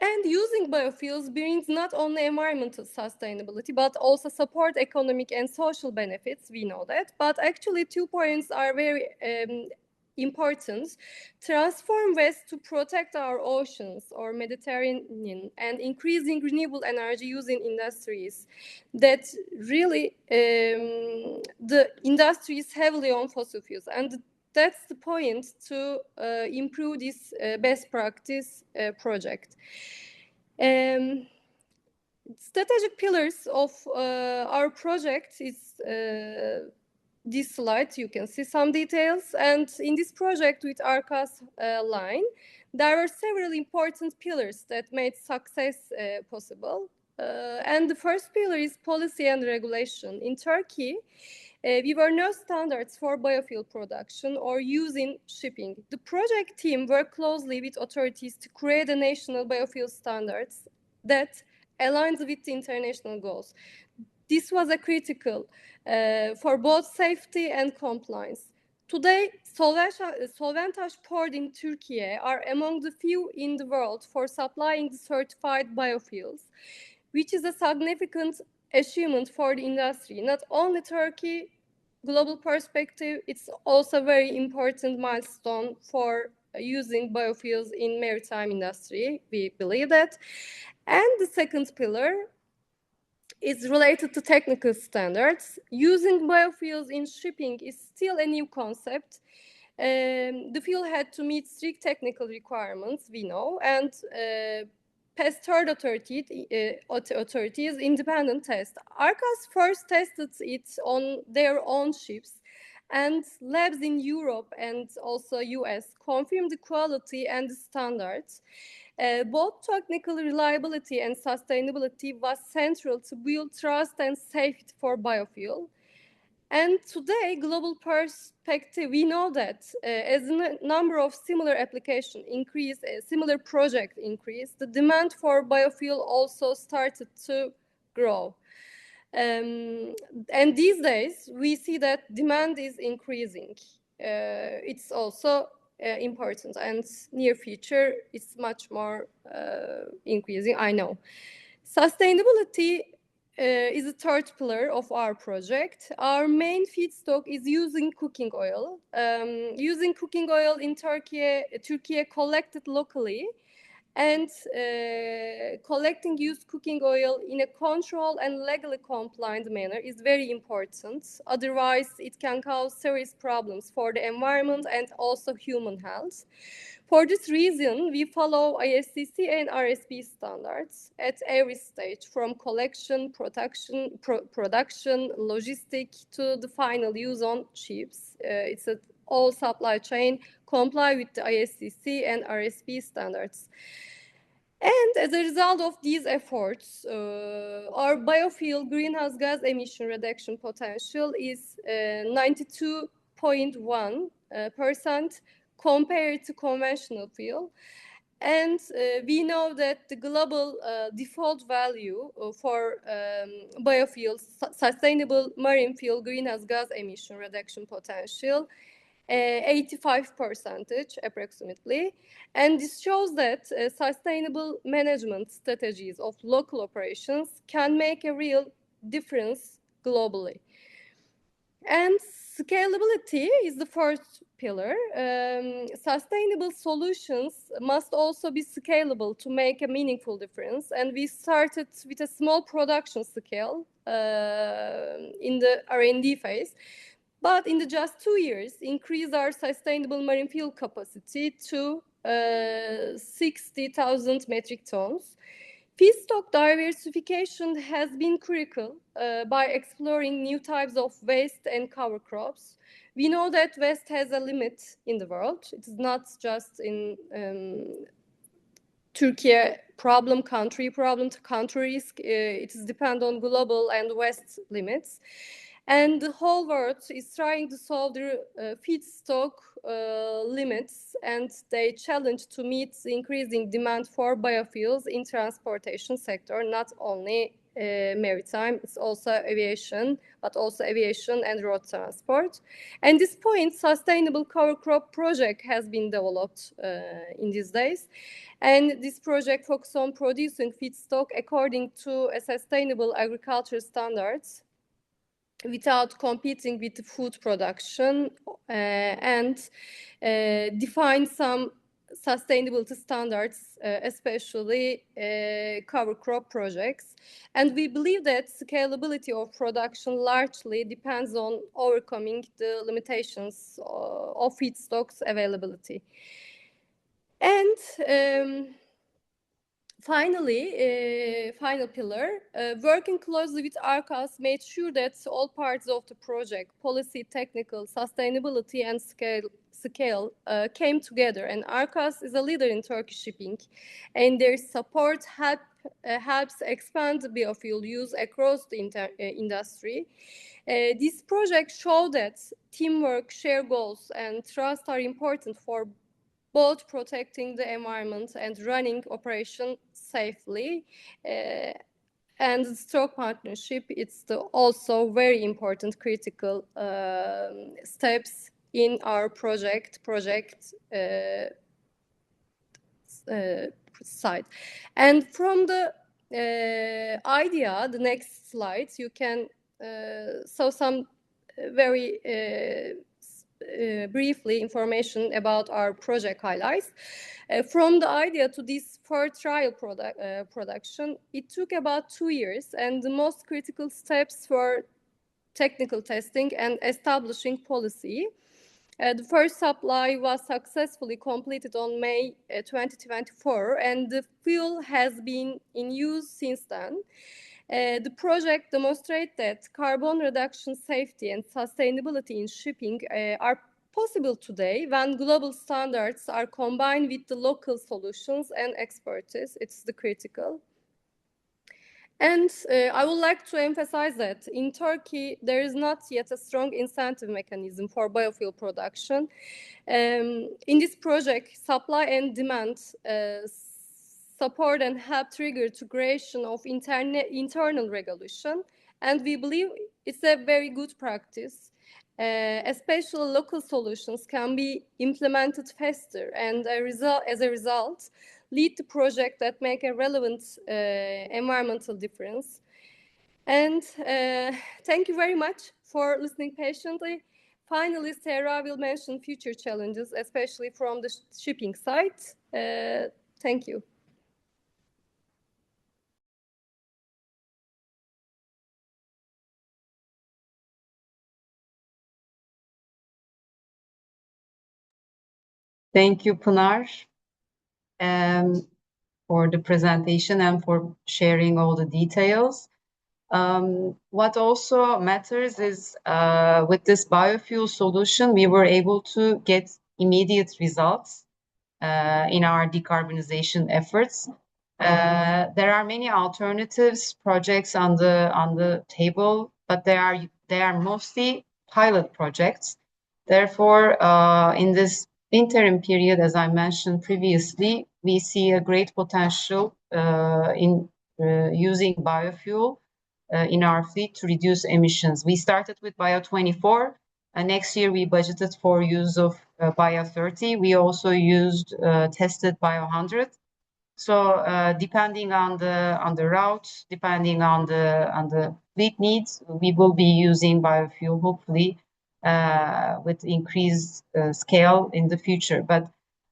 And using biofuels brings not only environmental sustainability, but also support economic and social benefits, we know that. But actually 2 points are very important. Transform waste to protect our oceans or Mediterranean, and increasing renewable energy using industries that really, the industry is heavily on fossil fuels. And that's the point to improve this best practice project. Strategic pillars of our project is this slide. You can see some details, and in this project with Arkas line, there are several important pillars that made success possible. And the first pillar is policy and regulation. In Turkey, we were no standards for biofuel production or use in shipping. The project team worked closely with authorities to create a national biofuel standards that aligns with the international goals. This was a critical for both safety and compliance. Today, Solventaş port in Turkey are among the few in the world for supplying the certified biofuels, which is a significant achievement for the industry. Not only Turkey, global perspective, it's also a very important milestone for using biofuels in maritime industry. We believe that. And the second pillar is related to technical standards. Using biofuels in shipping is still a new concept. The fuel had to meet strict technical requirements, we know, and past third authorities independent test. Arkas first tested it on their own ships, and labs in Europe and also US confirmed the quality and the standards. Both technical reliability and sustainability was central to build trust and safety for biofuel. And today, global perspective, we know that as a number of similar applications increase, similar projects increase, the demand for biofuel also started to grow. And these days, we see that demand is increasing. It's also important, and near future, it's much more increasing, I know. Sustainability is a third pillar of our project. Our main feedstock is using cooking oil. Using cooking oil in Turkey collected locally, and collecting used cooking oil in a controlled and legally compliant manner is very important. Otherwise, it can cause serious problems for the environment and also human health. For this reason, we follow ISCC and RSP standards at every stage, from collection, production, logistic to the final use on ships. It's a all supply chain comply with the ISCC and RSP standards. And as a result of these efforts, our biofuel greenhouse gas emission reduction potential is 92.1% compared to conventional fuel. And we know that the global default value for biofuels, sustainable marine fuel greenhouse gas emission reduction potential, 85% approximately. And this shows that sustainable management strategies of local operations can make a real difference globally. And scalability is the first pillar. Sustainable solutions must also be scalable to make a meaningful difference. And we started with a small production scale in the R&D phase. but in the just 2 years, increased our sustainable marine fuel capacity to 60,000 metric tons. Feedstock diversification has been critical by exploring new types of waste and cover crops. We know that waste has a limit in the world. It is not just in Turkey problem country risk. It is depend on global and waste limits. And the whole world is trying to solve the feedstock limits, and they challenge to meet the increasing demand for biofuels in transportation sector, not only maritime, it's also aviation, but also aviation and road transport. And this point, sustainable cover crop project has been developed in these days. And this project focuses on producing feedstock according to a sustainable agriculture standards without competing with the food production and define some sustainability standards, especially cover crop projects. And we believe that scalability of production largely depends on overcoming the limitations of feedstocks availability. And finally, final pillar, working closely with ARCAS made sure that all parts of the project, policy, technical, sustainability, and scale came together. And ARCAS is a leader in Turkish shipping, and their support helps expand the biofuel use across the industry. This project showed that teamwork, shared goals, and trust are important for both protecting the environment and running operation safely. And the stroke partnership, it's also very important critical steps in our project side. And from the idea, the next slides, you can show some very briefly information about our project highlights. From the idea to this first trial production, it took about 2 years, and the most critical steps were technical testing and establishing policy. The first supply was successfully completed on May 2024, and the fuel has been in use since then. The project demonstrates that carbon reduction, safety, and sustainability in shipping are possible today when global standards are combined with the local solutions and expertise. It's the critical. And I would like to emphasize that in Turkey, there is not yet a strong incentive mechanism for biofuel production. In this project, supply and demand support and help trigger to creation of internal regulation. And we believe it's a very good practice. Especially local solutions can be implemented faster, and as a result, lead to projects that make a relevant environmental difference. And thank you very much for listening patiently. Finally, Sarah will mention future challenges, especially from the shipping side. Thank you. Thank you, Pınar, for the presentation and for sharing all the details. What also matters is with this biofuel solution, we were able to get immediate results in our decarbonization efforts. There are many alternatives projects on the table, but they are mostly pilot projects. Therefore, in this interim period, as I mentioned previously, we see a great potential in using biofuel in our fleet to reduce emissions. We started with Bio24, and next year we budgeted for use of Bio30. We also tested Bio100. So depending on the route, depending on the fleet needs, we will be using biofuel hopefully with increased scale in the future. But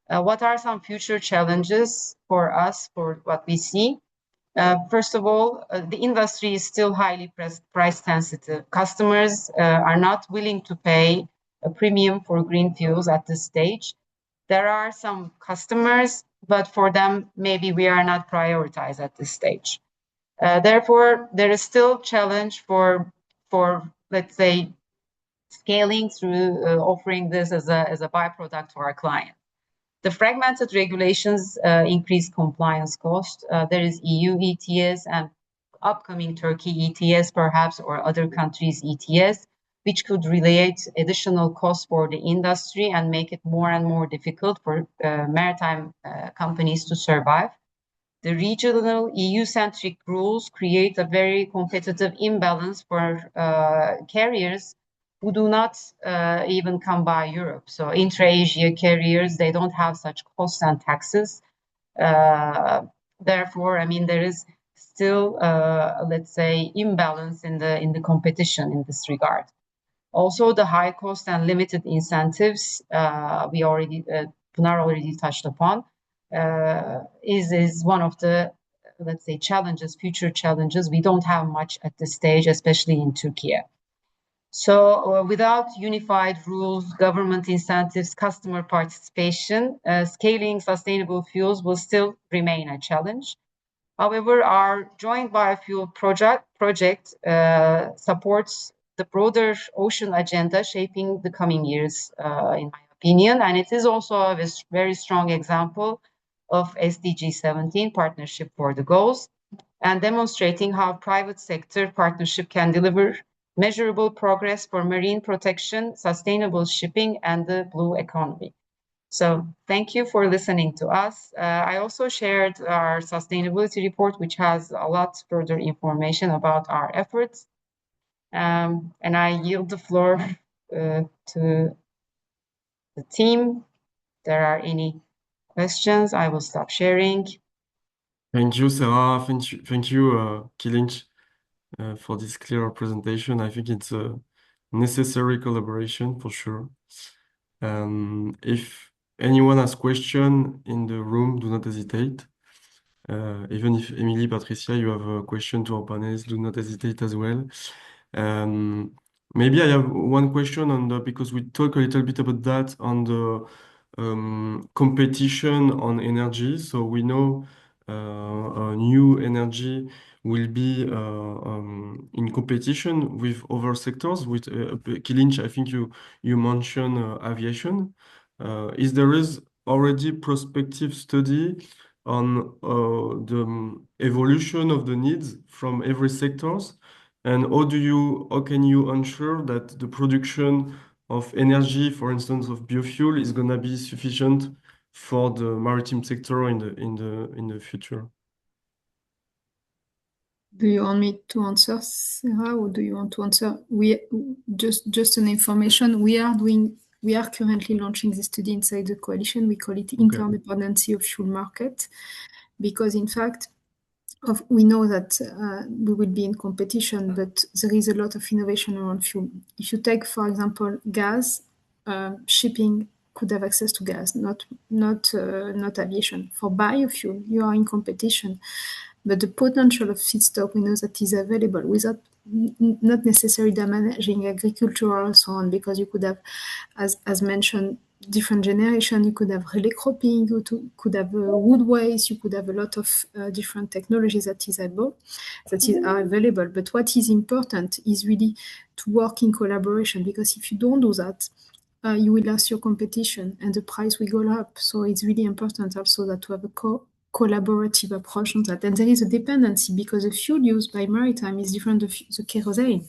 what are some future challenges for us for what we see? First of all, the industry is still highly price sensitive. Customers are not willing to pay a premium for green fuels at this stage. There are some customers, but for them, maybe we are not prioritized at this stage. Therefore, there is still challenge for let's say, scaling through offering this as a byproduct to our client. The fragmented regulations increase compliance cost. There is EU ETS and upcoming Turkey ETS, perhaps, or other countries' ETS, which could relate additional costs for the industry and make it more and more difficult for maritime companies to survive. The regional EU-centric rules create a very competitive imbalance for carriers who do not even come by Europe. So intra-Asia carriers, they don't have such costs and taxes. Therefore, I mean, there is still, let's say, imbalance in the competition in this regard. Also, the high cost and limited incentives Pınar already touched upon, is one of the, let's say, future challenges. We don't have much at this stage, especially in Turkey. So without unified rules, government incentives, customer participation, scaling sustainable fuels will still remain a challenge. However, our joint biofuel project supports the broader ocean agenda shaping the coming years, in my opinion, and it is also a very strong example of SDG 17, Partnership for the Goals, and demonstrating how private sector partnership can deliver measurable progress for marine protection, sustainable shipping, and the blue economy. So thank you for listening to us. I also shared our sustainability report, which has a lot further information about our efforts. And I yield the floor to the team. If there are any questions, I will stop sharing. Thank you, Sarah. Thank you, Kılınç, for this clear presentation. I think it's a necessary collaboration for sure. If anyone has question in the room, do not hesitate. Even if Emily, Patricia, you have a question to our panelists, do not hesitate as well. Maybe I have one question because we talk a little bit about that on the competition on energy. So we know new energy will be in competition with other sectors. With Kılınç, I think you mentioned aviation. Is there already prospective study on the evolution of the needs from every sectors? And how can you ensure that the production of energy, for instance, of biofuel, is going to be sufficient for the maritime sector in the future? Do you want me to answer, Sarah, or do you want to answer? Just an information. We are currently launching this study inside the coalition. We call it Interdependency of Fuel Market, because in fact, we know that we will be in competition, but there is a lot of innovation around fuel. If you take, for example, gas, shipping could have access to gas, not aviation. For biofuel, you are in competition, but the potential of feedstock, we know that is available without not necessarily damaging agriculture and so on, because you could have, as mentioned, different generation. You could have relay cropping, you could have wood waste, you could have a lot of different technologies that are available. But what is important is really to work in collaboration, because if you don't do that, you will lose your competition and the price will go up. So it's really important also that to have a collaborative approach on that. And there is a dependency, because the fuel used by maritime is different than the kerosene.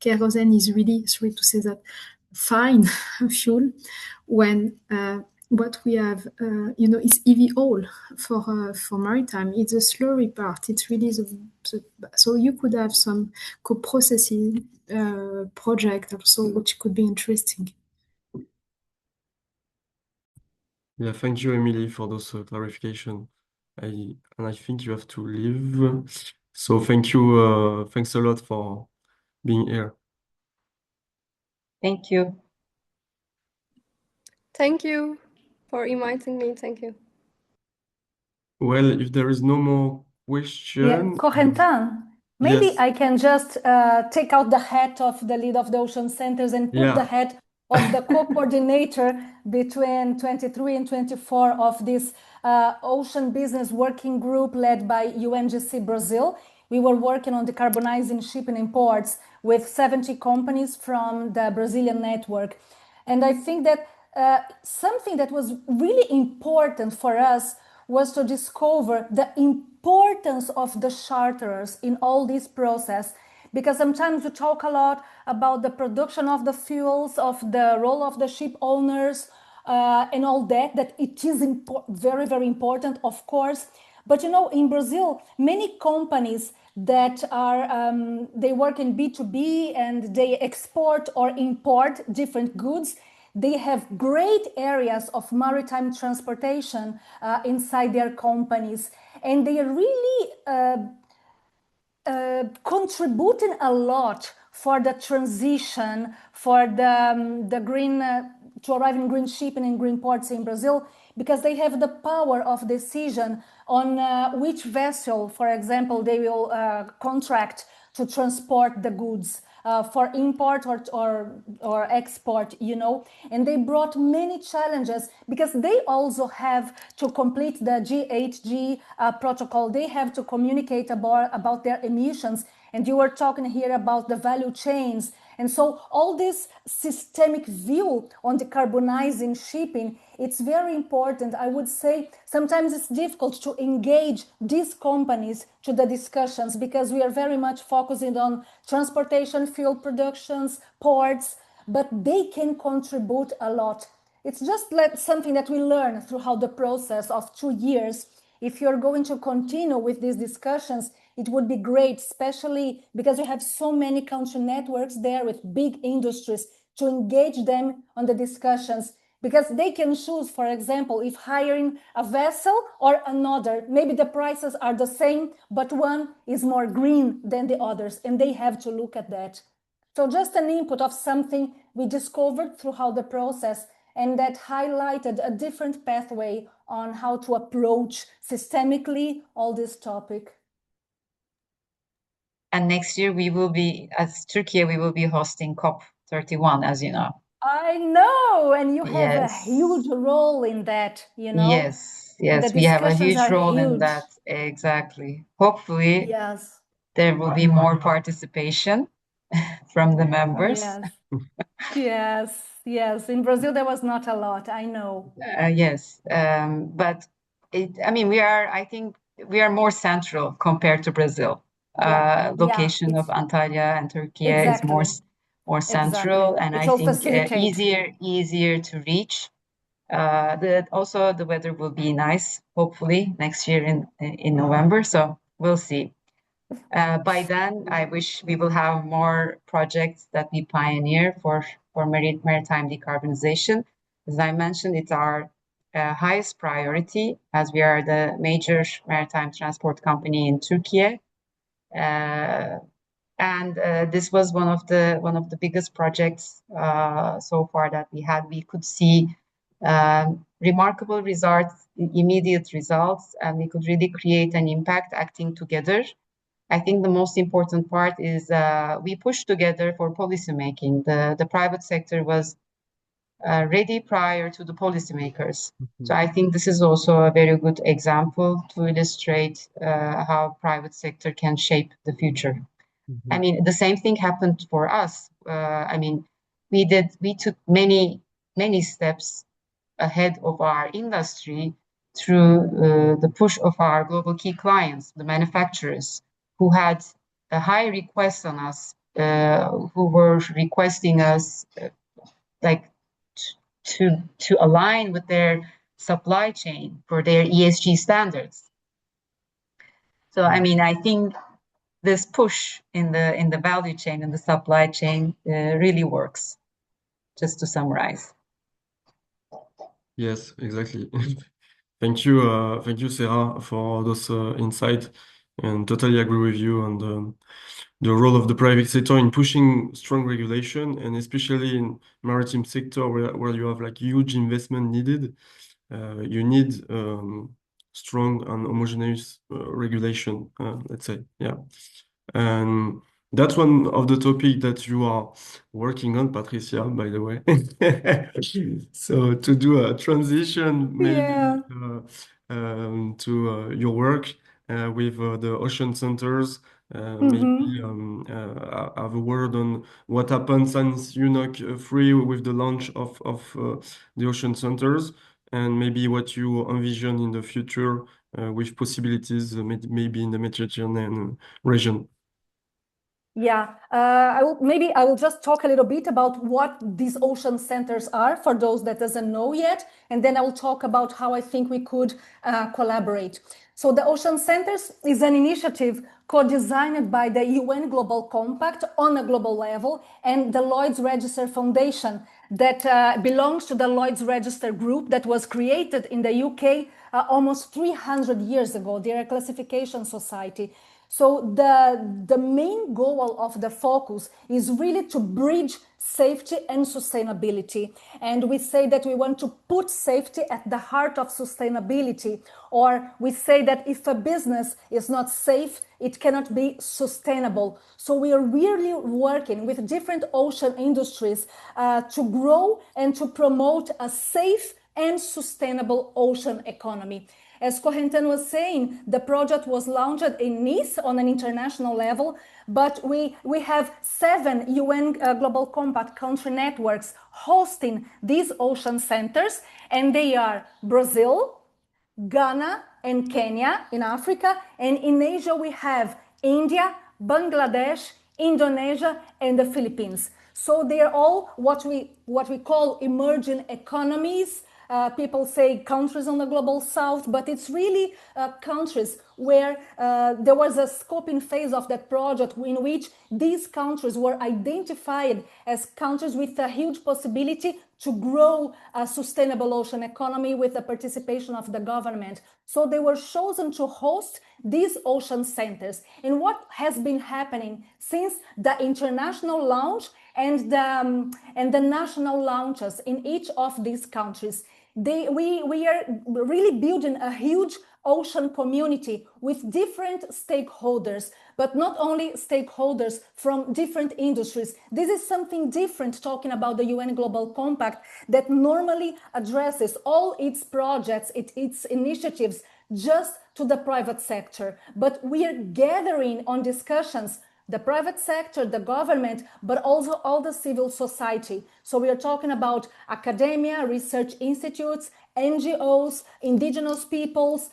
Kerosene is really, sorry to say that, fine fuel, when what we have, is EV oil for maritime. It's the slurry part. It's really so you could have some co-processing project also, which could be interesting. Yeah, thank you, Emily, for those clarification. I think you have to leave. So thank you. Thanks a lot for being here. Thank you. Thank you for inviting me. Thank you. Well, if there is no more question. Corentin, maybe Yes. I can just take out the hat of the lead of the Ocean Centers and put the hat of the co-coordinator between 23 and 24 of this Ocean Business Working Group led by UNGC Brazil. We were working on decarbonizing shipping and ports with 70 companies from the Brazilian network. And I think that something that was really important for us was to discover the importance of the charterers in all this process, because sometimes we talk a lot about the production of the fuels, of the role of the ship owners, and all that it is very, very important, of course. But in Brazil, many companies that are, they work in B2B and they export or import different goods. They have great areas of maritime transportation inside their companies, and they are really contributing a lot for the transition, for the green, to arrive in green shipping and green ports in Brazil, because they have the power of decision on which vessel, for example, they will contract to transport the goods. For import or export, and they brought many challenges because they also have to complete the GHG protocol. They have to communicate about their emissions. And you were talking here about the value chains. And so all this systemic view on decarbonizing shipping, it's very important. I would say sometimes it's difficult to engage these companies to the discussions because we are very much focusing on transportation, fuel productions, ports, but they can contribute a lot. It's just like something that we learn throughout the process of 2 years. If you're going to continue with these discussions, it would be great, especially because we have so many country networks there with big industries, to engage them on the discussions, because they can choose, for example, if hiring a vessel or another, maybe the prices are the same, but one is more green than the others, and they have to look at that. So just an input of something we discovered throughout the process, and that highlighted a different pathway on how to approach systemically all this topic. And next year we will be, as Turkey, we will be hosting COP31, as you know. I know, and you have a huge role in that, Yes, we have a huge role in that. Exactly. Hopefully, there will be more participation from the members. Yes. In Brazil, there was not a lot, I know. Yes, but I think we are more central compared to Brazil. Location of Antalya and Turkey is more central, and I think easier to reach. Also, the weather will be nice, hopefully, next year in November. So we'll see. By then, I wish we will have more projects that we pioneer for maritime decarbonization. As I mentioned, it's our highest priority as we are the major maritime transport company in Turkey. And this was one of the biggest projects so far that we had. We could see remarkable results, immediate results, and we could really create an impact acting together. I think the most important part is we pushed together for policymaking. The private sector was ready prior to the policymakers. So I think this is also a very good example to illustrate how private sector can shape the future. I mean, the same thing happened for us. We took many steps ahead of our industry through the push of our global key clients, the manufacturers, who had a high request on us, who were requesting us to align with their supply chain for their ESG standards. So I think this push in the value chain and the supply chain really works. Just to summarize. Yes, exactly. Thank you, Sarah, for those insights, and totally agree with you on the role of the private sector in pushing strong regulation, and especially in maritime sector where you have like huge investment needed. You need strong and homogeneous regulation, let's say. Yeah. And that's one of the topics that you are working on, Patricia, by the way. So to do a transition maybe Yeah. to your work with the ocean centers, maybe have a word on what happened since UNOC 3 with the launch of the ocean centers, and maybe what you envision in the future with possibilities maybe in the Mediterranean region. Yeah, I will just talk a little bit about what these ocean centers are for those that doesn't know yet, and then I will talk about how I think we could collaborate. So the Ocean Centers is an initiative co-designed by the UN Global Compact on a global level and the Lloyd's Register Foundation that belongs to the Lloyd's Register group that was created in the UK almost 300 years ago. They're a classification society. So the main goal of the focus is really to bridge safety and sustainability. And we say that we want to put safety at the heart of sustainability. Or we say that if a business is not safe, it cannot be sustainable. So we are really working with different ocean industries to grow and to promote a safe and sustainable ocean economy. As Corentin was saying, the project was launched in Nice on an international level, but we have 7 UN Global Compact country networks hosting these ocean centers, and they are Brazil, Ghana, and Kenya in Africa, and in Asia we have India, Bangladesh, Indonesia, and the Philippines. So they are all what we call emerging economies. People say countries on the global south, but it's really countries where there was a scoping phase of that project in which these countries were identified as countries with a huge possibility to grow a sustainable ocean economy with the participation of the government. So they were chosen to host these ocean centers. And what has been happening since the international launch and the national launches in each of these countries? We are really building a huge ocean community with different stakeholders, but not only stakeholders from different industries. This is something different talking about the UN Global Compact that normally addresses all its projects, its initiatives just to the private sector. But we are gathering on discussions the private sector, the government, but also all the civil society. So we are talking about academia, research institutes, NGOs, indigenous peoples,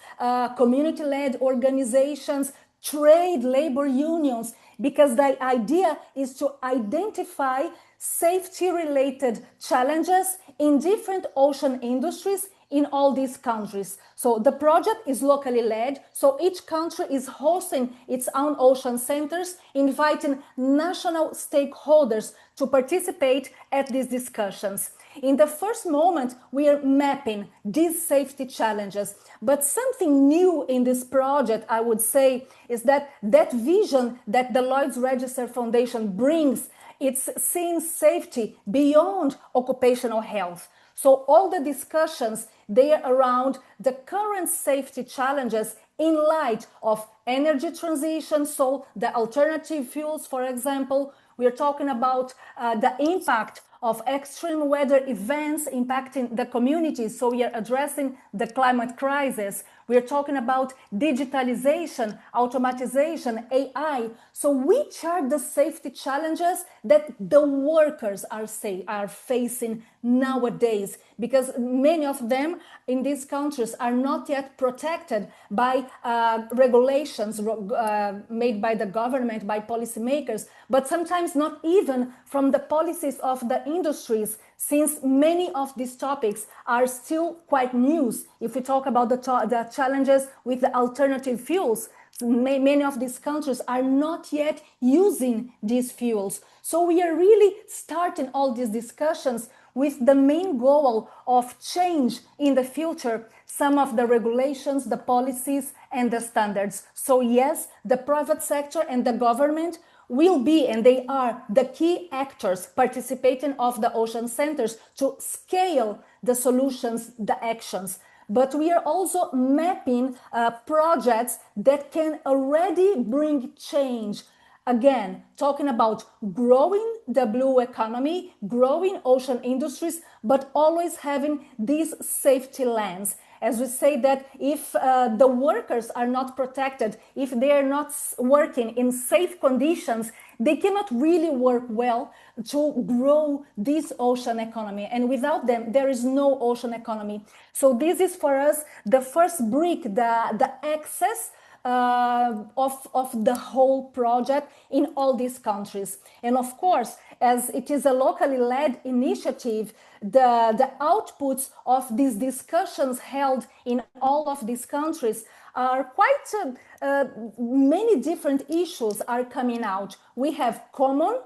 community-led organizations, trade, labor unions, because the idea is to identify safety-related challenges in different ocean industries in all these countries. So the project is locally led, so each country is hosting its own ocean centers, inviting national stakeholders to participate at these discussions. In the first moment, we are mapping these safety challenges, but something new in this project, I would say, is that vision that the Lloyd's Register Foundation brings, it's seeing safety beyond occupational health. So all the discussions, they are around the current safety challenges in light of energy transition. So the alternative fuels, for example, we are talking about the impact of extreme weather events impacting the communities. So we are addressing the climate crisis. We are talking about digitalization, automatization, AI. So which are the safety challenges that the workers are facing nowadays? Because many of them in these countries are not yet protected by regulations made by the government, by policymakers, but sometimes not even from the policies of the industries, since many of these topics are still quite new. If we talk about the challenges with the alternative fuels, many of these countries are not yet using these fuels. So we are really starting all these discussions with the main goal of change in the future, some of the regulations, the policies, and the standards. So yes, the private sector and the government will be, and they are, the key actors participating of the ocean centers to scale the solutions, the actions. but we are also mapping projects that can already bring change. Again, talking about growing the blue economy, growing ocean industries, but always having this safety lens. As we say that if the workers are not protected, if they are not working in safe conditions, they cannot really work well to grow this ocean economy. And without them, there is no ocean economy. So this is for us the first brick, the access of the whole project in all these countries. And of course, as it is a locally led initiative, the outputs of these discussions held in all of these countries are quite many different issues are coming out. We have common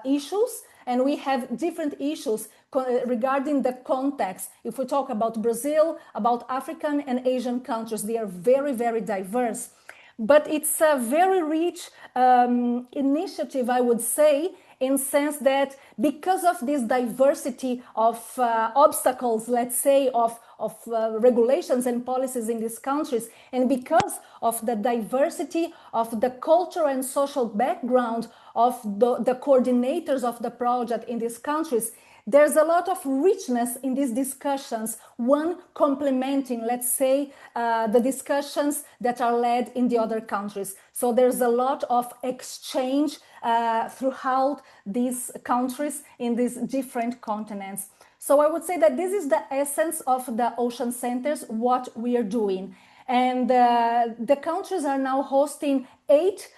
issues, and we have different issues regarding the context. If we talk about Brazil, about African and Asian countries, they are very, very diverse. But it's a very rich initiative, I would say, in sense that because of this diversity of obstacles, let's say, of regulations and policies in these countries, and because of the diversity of the cultural and social background of the coordinators of the project in these countries, there's a lot of richness in these discussions, one complementing, let's say, the discussions that are led in the other countries. So there's a lot of exchange throughout these countries in these different continents. So I would say that this is the essence of the ocean centers, what we are doing. And the countries are now hosting 8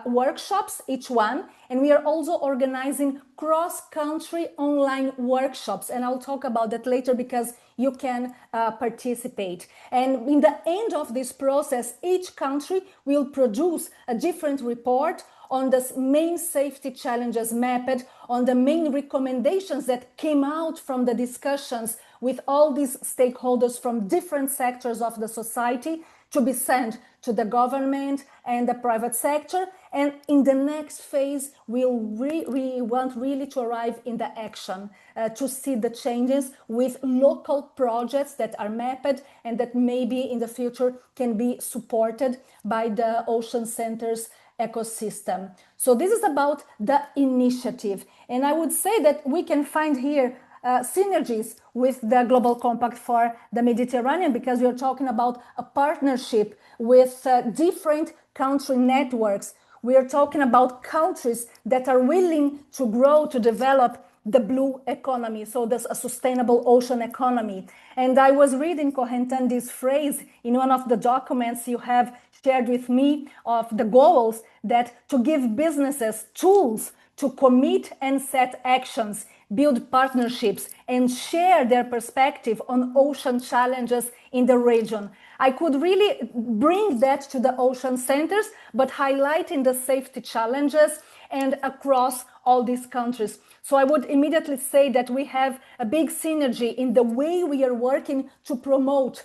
workshops, each one, and we are also organizing cross-country online workshops, and I'll talk about that later because you can participate. And in the end of this process, each country will produce a different report on the main safety challenges mapped, on the main recommendations that came out from the discussions with all these stakeholders from different sectors of the society, to be sent to the government and the private sector. And in the next phase, we want really to arrive in the action, to see the changes with local projects that are mapped and that maybe in the future can be supported by the Ocean Centers ecosystem. So this is about the initiative. And I would say that we can find here synergies with the Global Compact for the Mediterranean, because we are talking about a partnership with different country networks. We are talking about countries that are willing to grow, to develop the blue economy, so there's a sustainable ocean economy. And I was reading, Corentin, this phrase in one of the documents you have shared with me of the goals, that to give businesses tools to commit and set actions, build partnerships, and share their perspective on ocean challenges in the region. I could really bring that to the ocean centers, but highlighting the safety challenges and across all these countries. So I would immediately say that we have a big synergy in the way we are working to promote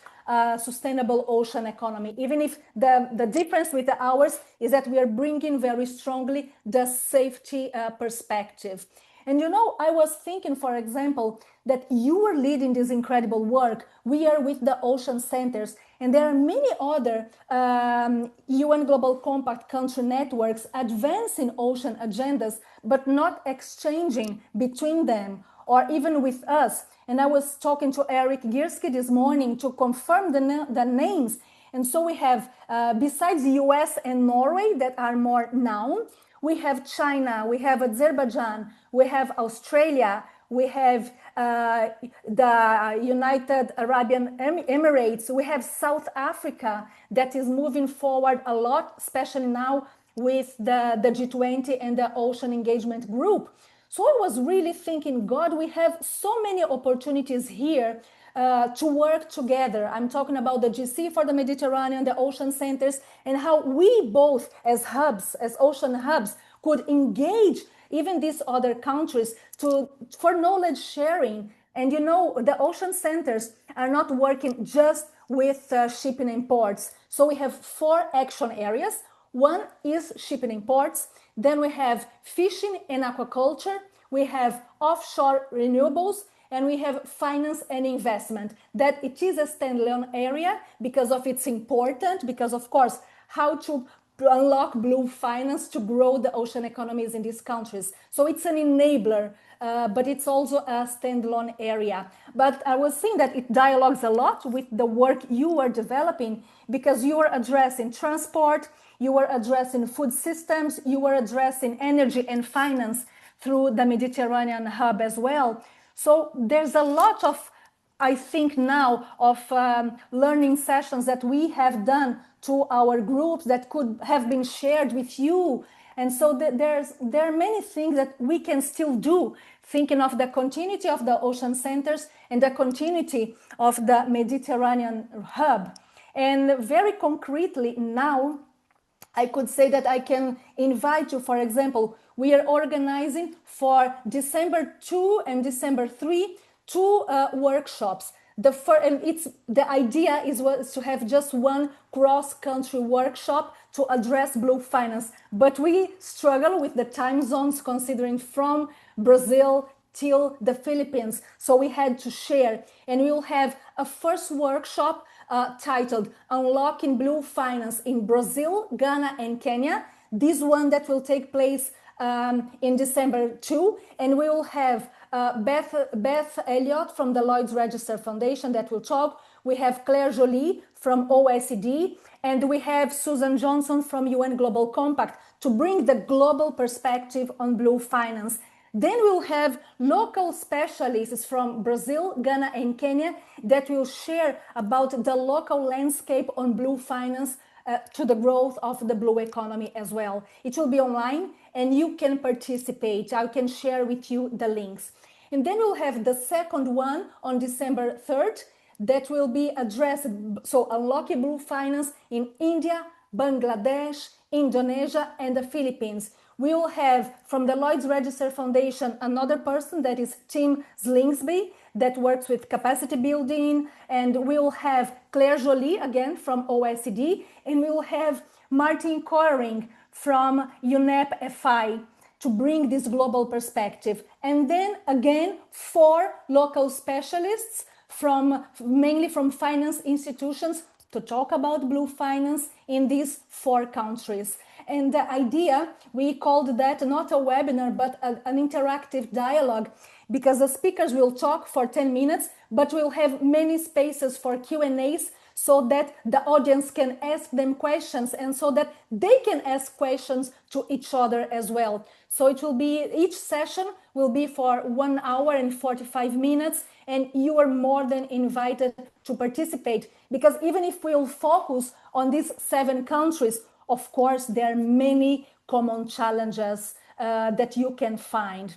sustainable ocean economy, even if the difference with ours is that we are bringing very strongly the safety perspective. And you know, I was thinking, for example, that you are leading this incredible work. We are with the Ocean Centers, and there are many other UN Global Compact country networks advancing ocean agendas, but not exchanging between them or even with us. And I was talking to Eric Gierski this morning to confirm the names. And so we have, besides the US and Norway that are more known, we have China, we have Azerbaijan, we have Australia, we have the United Arab Emirates, we have South Africa that is moving forward a lot, especially now with the G20 and the Ocean Engagement Group. So I was really thinking, God, we have so many opportunities here to work together. I'm talking about the GC for the Mediterranean, the Ocean Centers, and how we both as hubs, as ocean hubs, could engage even these other countries for knowledge sharing. And you know, the Ocean Centers are not working just with shipping and ports. So we have 4 action areas. One is shipping and ports. Then we have fishing and aquaculture. We have offshore renewables. and we have finance and investment, that it is a standalone area because of its importance, because of course, how to unlock blue finance to grow the ocean economies in these countries. So it's an enabler, but it's also a standalone area. But I was saying that it dialogues a lot with the work you are developing, because you are addressing transport, you are addressing food systems, you are addressing energy and finance through the Mediterranean hub as well. So there's a lot of, I think now, of learning sessions that we have done to our groups that could have been shared with you. And so there are many things that we can still do, thinking of the continuity of the ocean centers and the continuity of the Mediterranean hub. And very concretely now, I could say that I can invite you, for example, we are organizing for December 2 and December 3, two workshops. The idea is to have just one cross-country workshop to address blue finance, but we struggle with the time zones, considering from Brazil till the Philippines, so we had to share, and we will have a first workshop titled Unlocking Blue Finance in Brazil, Ghana and Kenya. This one that will take place in December 2, and we will have Beth Elliott from the Lloyd's Register Foundation that will talk. We have Claire Joly from OECD, and we have Susan Johnson from UN Global Compact to bring the global perspective on blue finance. Then we'll have local specialists from Brazil, Ghana, and Kenya that will share about the local landscape on blue finance to the growth of the blue economy as well. It will be online and you can participate. I can share with you the links. And then we'll have the second one on December 3rd that will be addressed, so unlocking blue finance in India, Bangladesh, Indonesia, and the Philippines. We will have from the Lloyd's Register Foundation another person, that is Tim Slingsby, that works with capacity building, and we will have Claire Joly again from OECD, and we will have Martin Koering from UNEP FI to bring this global perspective. And then again, 4 local specialists mainly from finance institutions to talk about blue finance in these 4 countries. And the idea, we called that not a webinar, but an interactive dialogue, because the speakers will talk for 10 minutes, but we'll have many spaces for Q&As so that the audience can ask them questions and so that they can ask questions to each other as well. So it will be, each session will be for 1 hour and 45 minutes, and you are more than invited to participate, because even if we'll focus on these 7 countries, of course, there are many common challenges that you can find.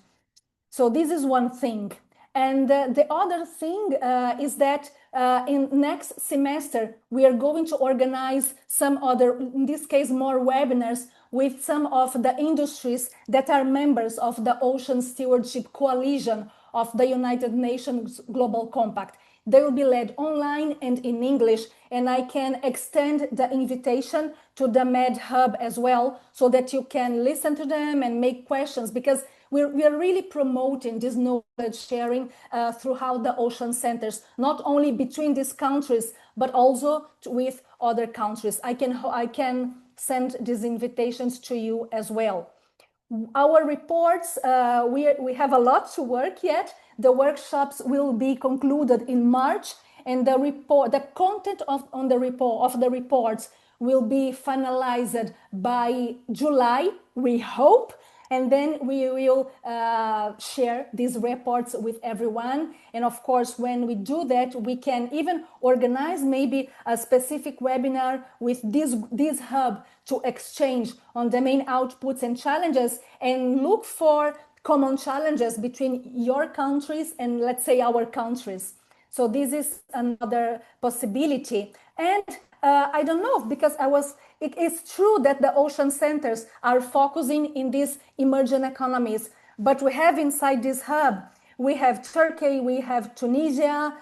So this is one thing. And the other thing is that in next semester, we are going to organize some other, in this case, more webinars with some of the industries that are members of the Ocean Stewardship Coalition of the United Nations Global Compact. They will be led online and in English, and I can extend the invitation to the Med Hub as well, so that you can listen to them and make questions, because we are really promoting this knowledge sharing throughout the ocean centers, not only between these countries, but also with other countries. I can send these invitations to you as well. Our reports, we have a lot to work yet. The workshops will be concluded in March, and the content of the reports will be finalized by July, we hope. And then we will share these reports with everyone. And of course, when we do that, we can even organize maybe a specific webinar with this hub to exchange on the main outputs and challenges, and look for common challenges between your countries and, let's say, our countries. So this is another possibility. And I don't know, because it is true that the ocean centers are focusing in these emerging economies, but we have inside this hub we have Turkey, we have Tunisia,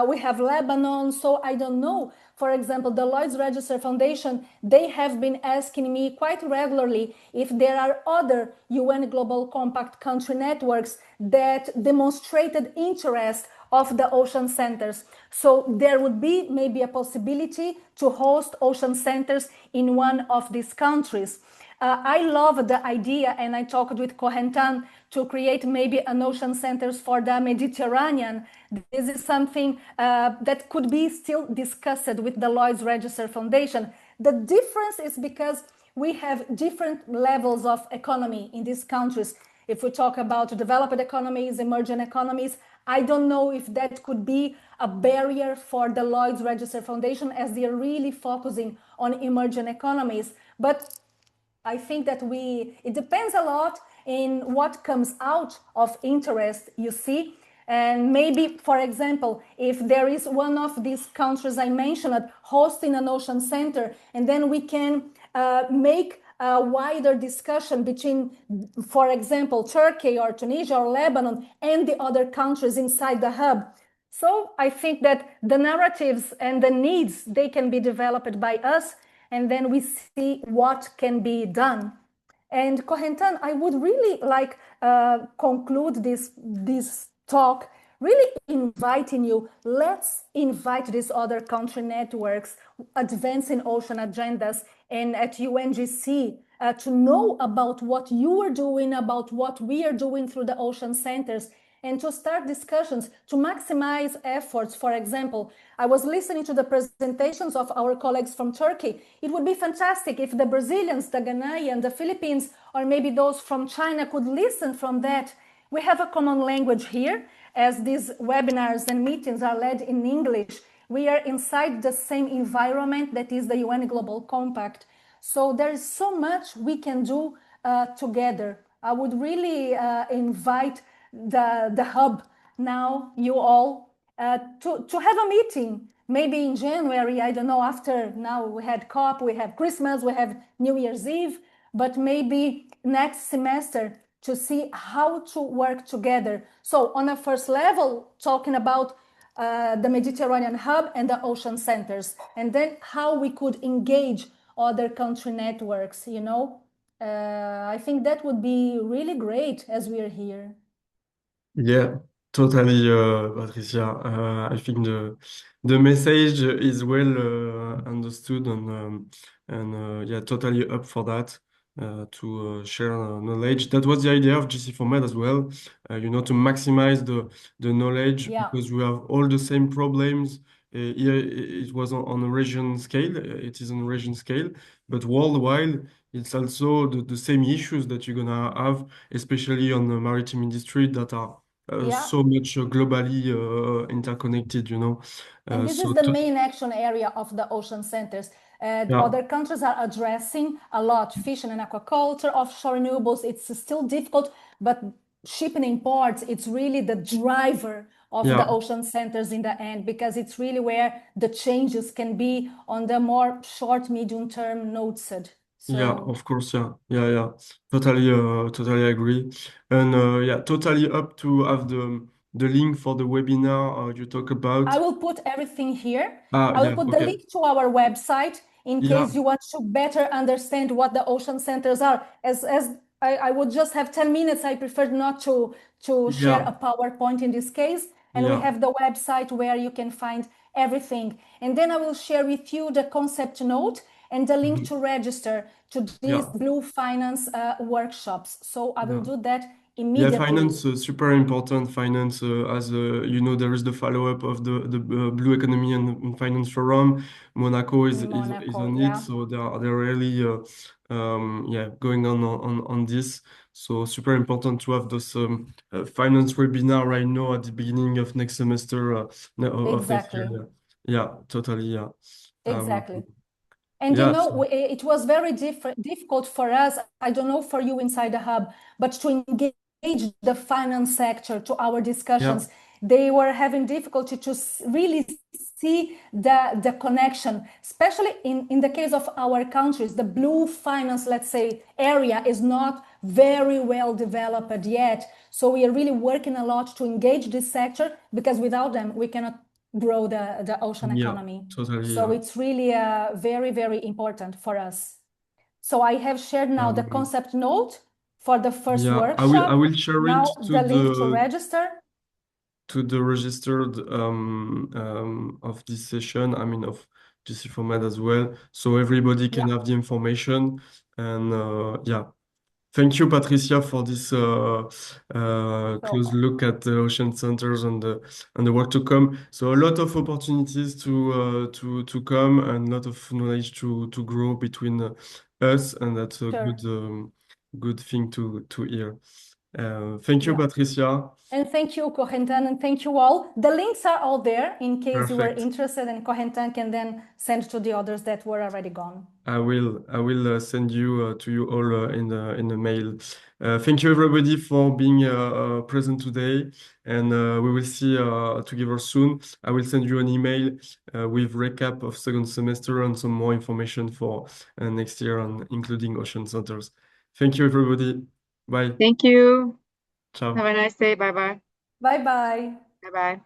we have Lebanon. So I don't know. For example, the Lloyd's Register Foundation, they have been asking me quite regularly if there are other UN Global Compact country networks that demonstrated interest of the ocean centers. So there would be maybe a possibility to host ocean centers in one of these countries. I love the idea, and I talked with Cohen Tan to create maybe an ocean centers for the Mediterranean. This is something that could be still discussed with the Lloyd's Register Foundation. The difference is because we have different levels of economy in these countries. If we talk about developed economies, emerging economies, I don't know if that could be a barrier for the Lloyd's Register Foundation, as they are really focusing on emerging economies. But I think that it depends a lot in what comes out of interest, you see. And maybe, for example, if there is one of these countries I mentioned hosting an ocean center, and then we can make a wider discussion between, for example, Turkey or Tunisia or Lebanon and the other countries inside the hub. So I think that the narratives and the needs, they can be developed by us, and then we see what can be done. And Cohen Tan, I would really like conclude this talk, really inviting you, let's invite these other country networks, advancing ocean agendas, and at UNGC to know about what you are doing, about what we are doing through the ocean centers, and to start discussions to maximize efforts. For example, I was listening to the presentations of our colleagues from Turkey. It would be fantastic if the Brazilians, the Ghanaians, the Philippines, or maybe those from China could listen from that. We have a common language here, as these webinars and meetings are led in English. We are inside the same environment that is the UN Global Compact. So there is so much we can do together. I would really invite the hub now, you all, to have a meeting, maybe in January, I don't know, after now we had COP, we have Christmas, we have New Year's Eve, but maybe next semester to see how to work together. So on a first level, talking about the Mediterranean hub and the ocean centers, and then how we could engage other country networks, you know. I think that would be really great as we are here. Yeah, totally, Patricia. I think the message is well understood, and yeah, totally up for that to share knowledge. That was the idea of GC4Med as well. To maximize the knowledge, because we have all the same problems. Here it was on a region scale. It is on a region scale, but worldwide, it's also the same issues that you're gonna have, especially on the maritime industry, that are so much globally interconnected, And this so is the main action area of the ocean centers. Other countries are addressing a lot, fishing and aquaculture, offshore renewables. It's still difficult, but shipping and ports, it's really the driver of the ocean centers in the end, because it's really where the changes can be on the more short, medium term noted. Yeah, of course, yeah. Totally agree. And yeah, totally up to have the link for the webinar you talk about. I will put everything here. I will put the link to our website in case you want to better understand what the ocean centers are. As I would just have 10 minutes, I prefer not to share a PowerPoint in this case. And we have the website where you can find everything. And then I will share with you the concept note and the link to register to these Blue Finance workshops. So I will do that immediately. Yeah, finance, super important. Finance, as there is the follow-up of the Blue Economy and Finance Forum. Monaco is on it, so they're really going on this. So super important to have this finance webinar right now at the beginning of next semester of next year. Yeah, totally. Exactly. And it was very difficult for us, I don't know for you inside the hub, but to engage the finance sector to our discussions. They were having difficulty to really see the connection, especially in the case of our countries. The blue finance, let's say, area is not very well developed yet. So we are really working a lot to engage this sector, because without them, we cannot grow the ocean economy. Totally. So it's really very, very important for us. So I have shared now the concept note for the first workshop. I will share now it to the link to register. To the registered of this session, I mean of GC4Med as well, so everybody can have the information. And thank you, Patricia, for this close look at the ocean centers and the work to come. So a lot of opportunities to come, and a lot of knowledge to grow between us, and that's a good thing to hear. Thank you, Patricia. And thank you, Corentin, and thank you all. The links are all there in case you were interested, and Corentin can then send to the others that were already gone. I will send you to you all in the mail. Thank you, everybody, for being present today, and we will see together soon. I will send you an email with recap of second semester and some more information for next year, and including ocean centers. Thank you, everybody. Bye. Thank you. Ciao. Have a nice day. Bye-bye. Bye-bye. Bye-bye.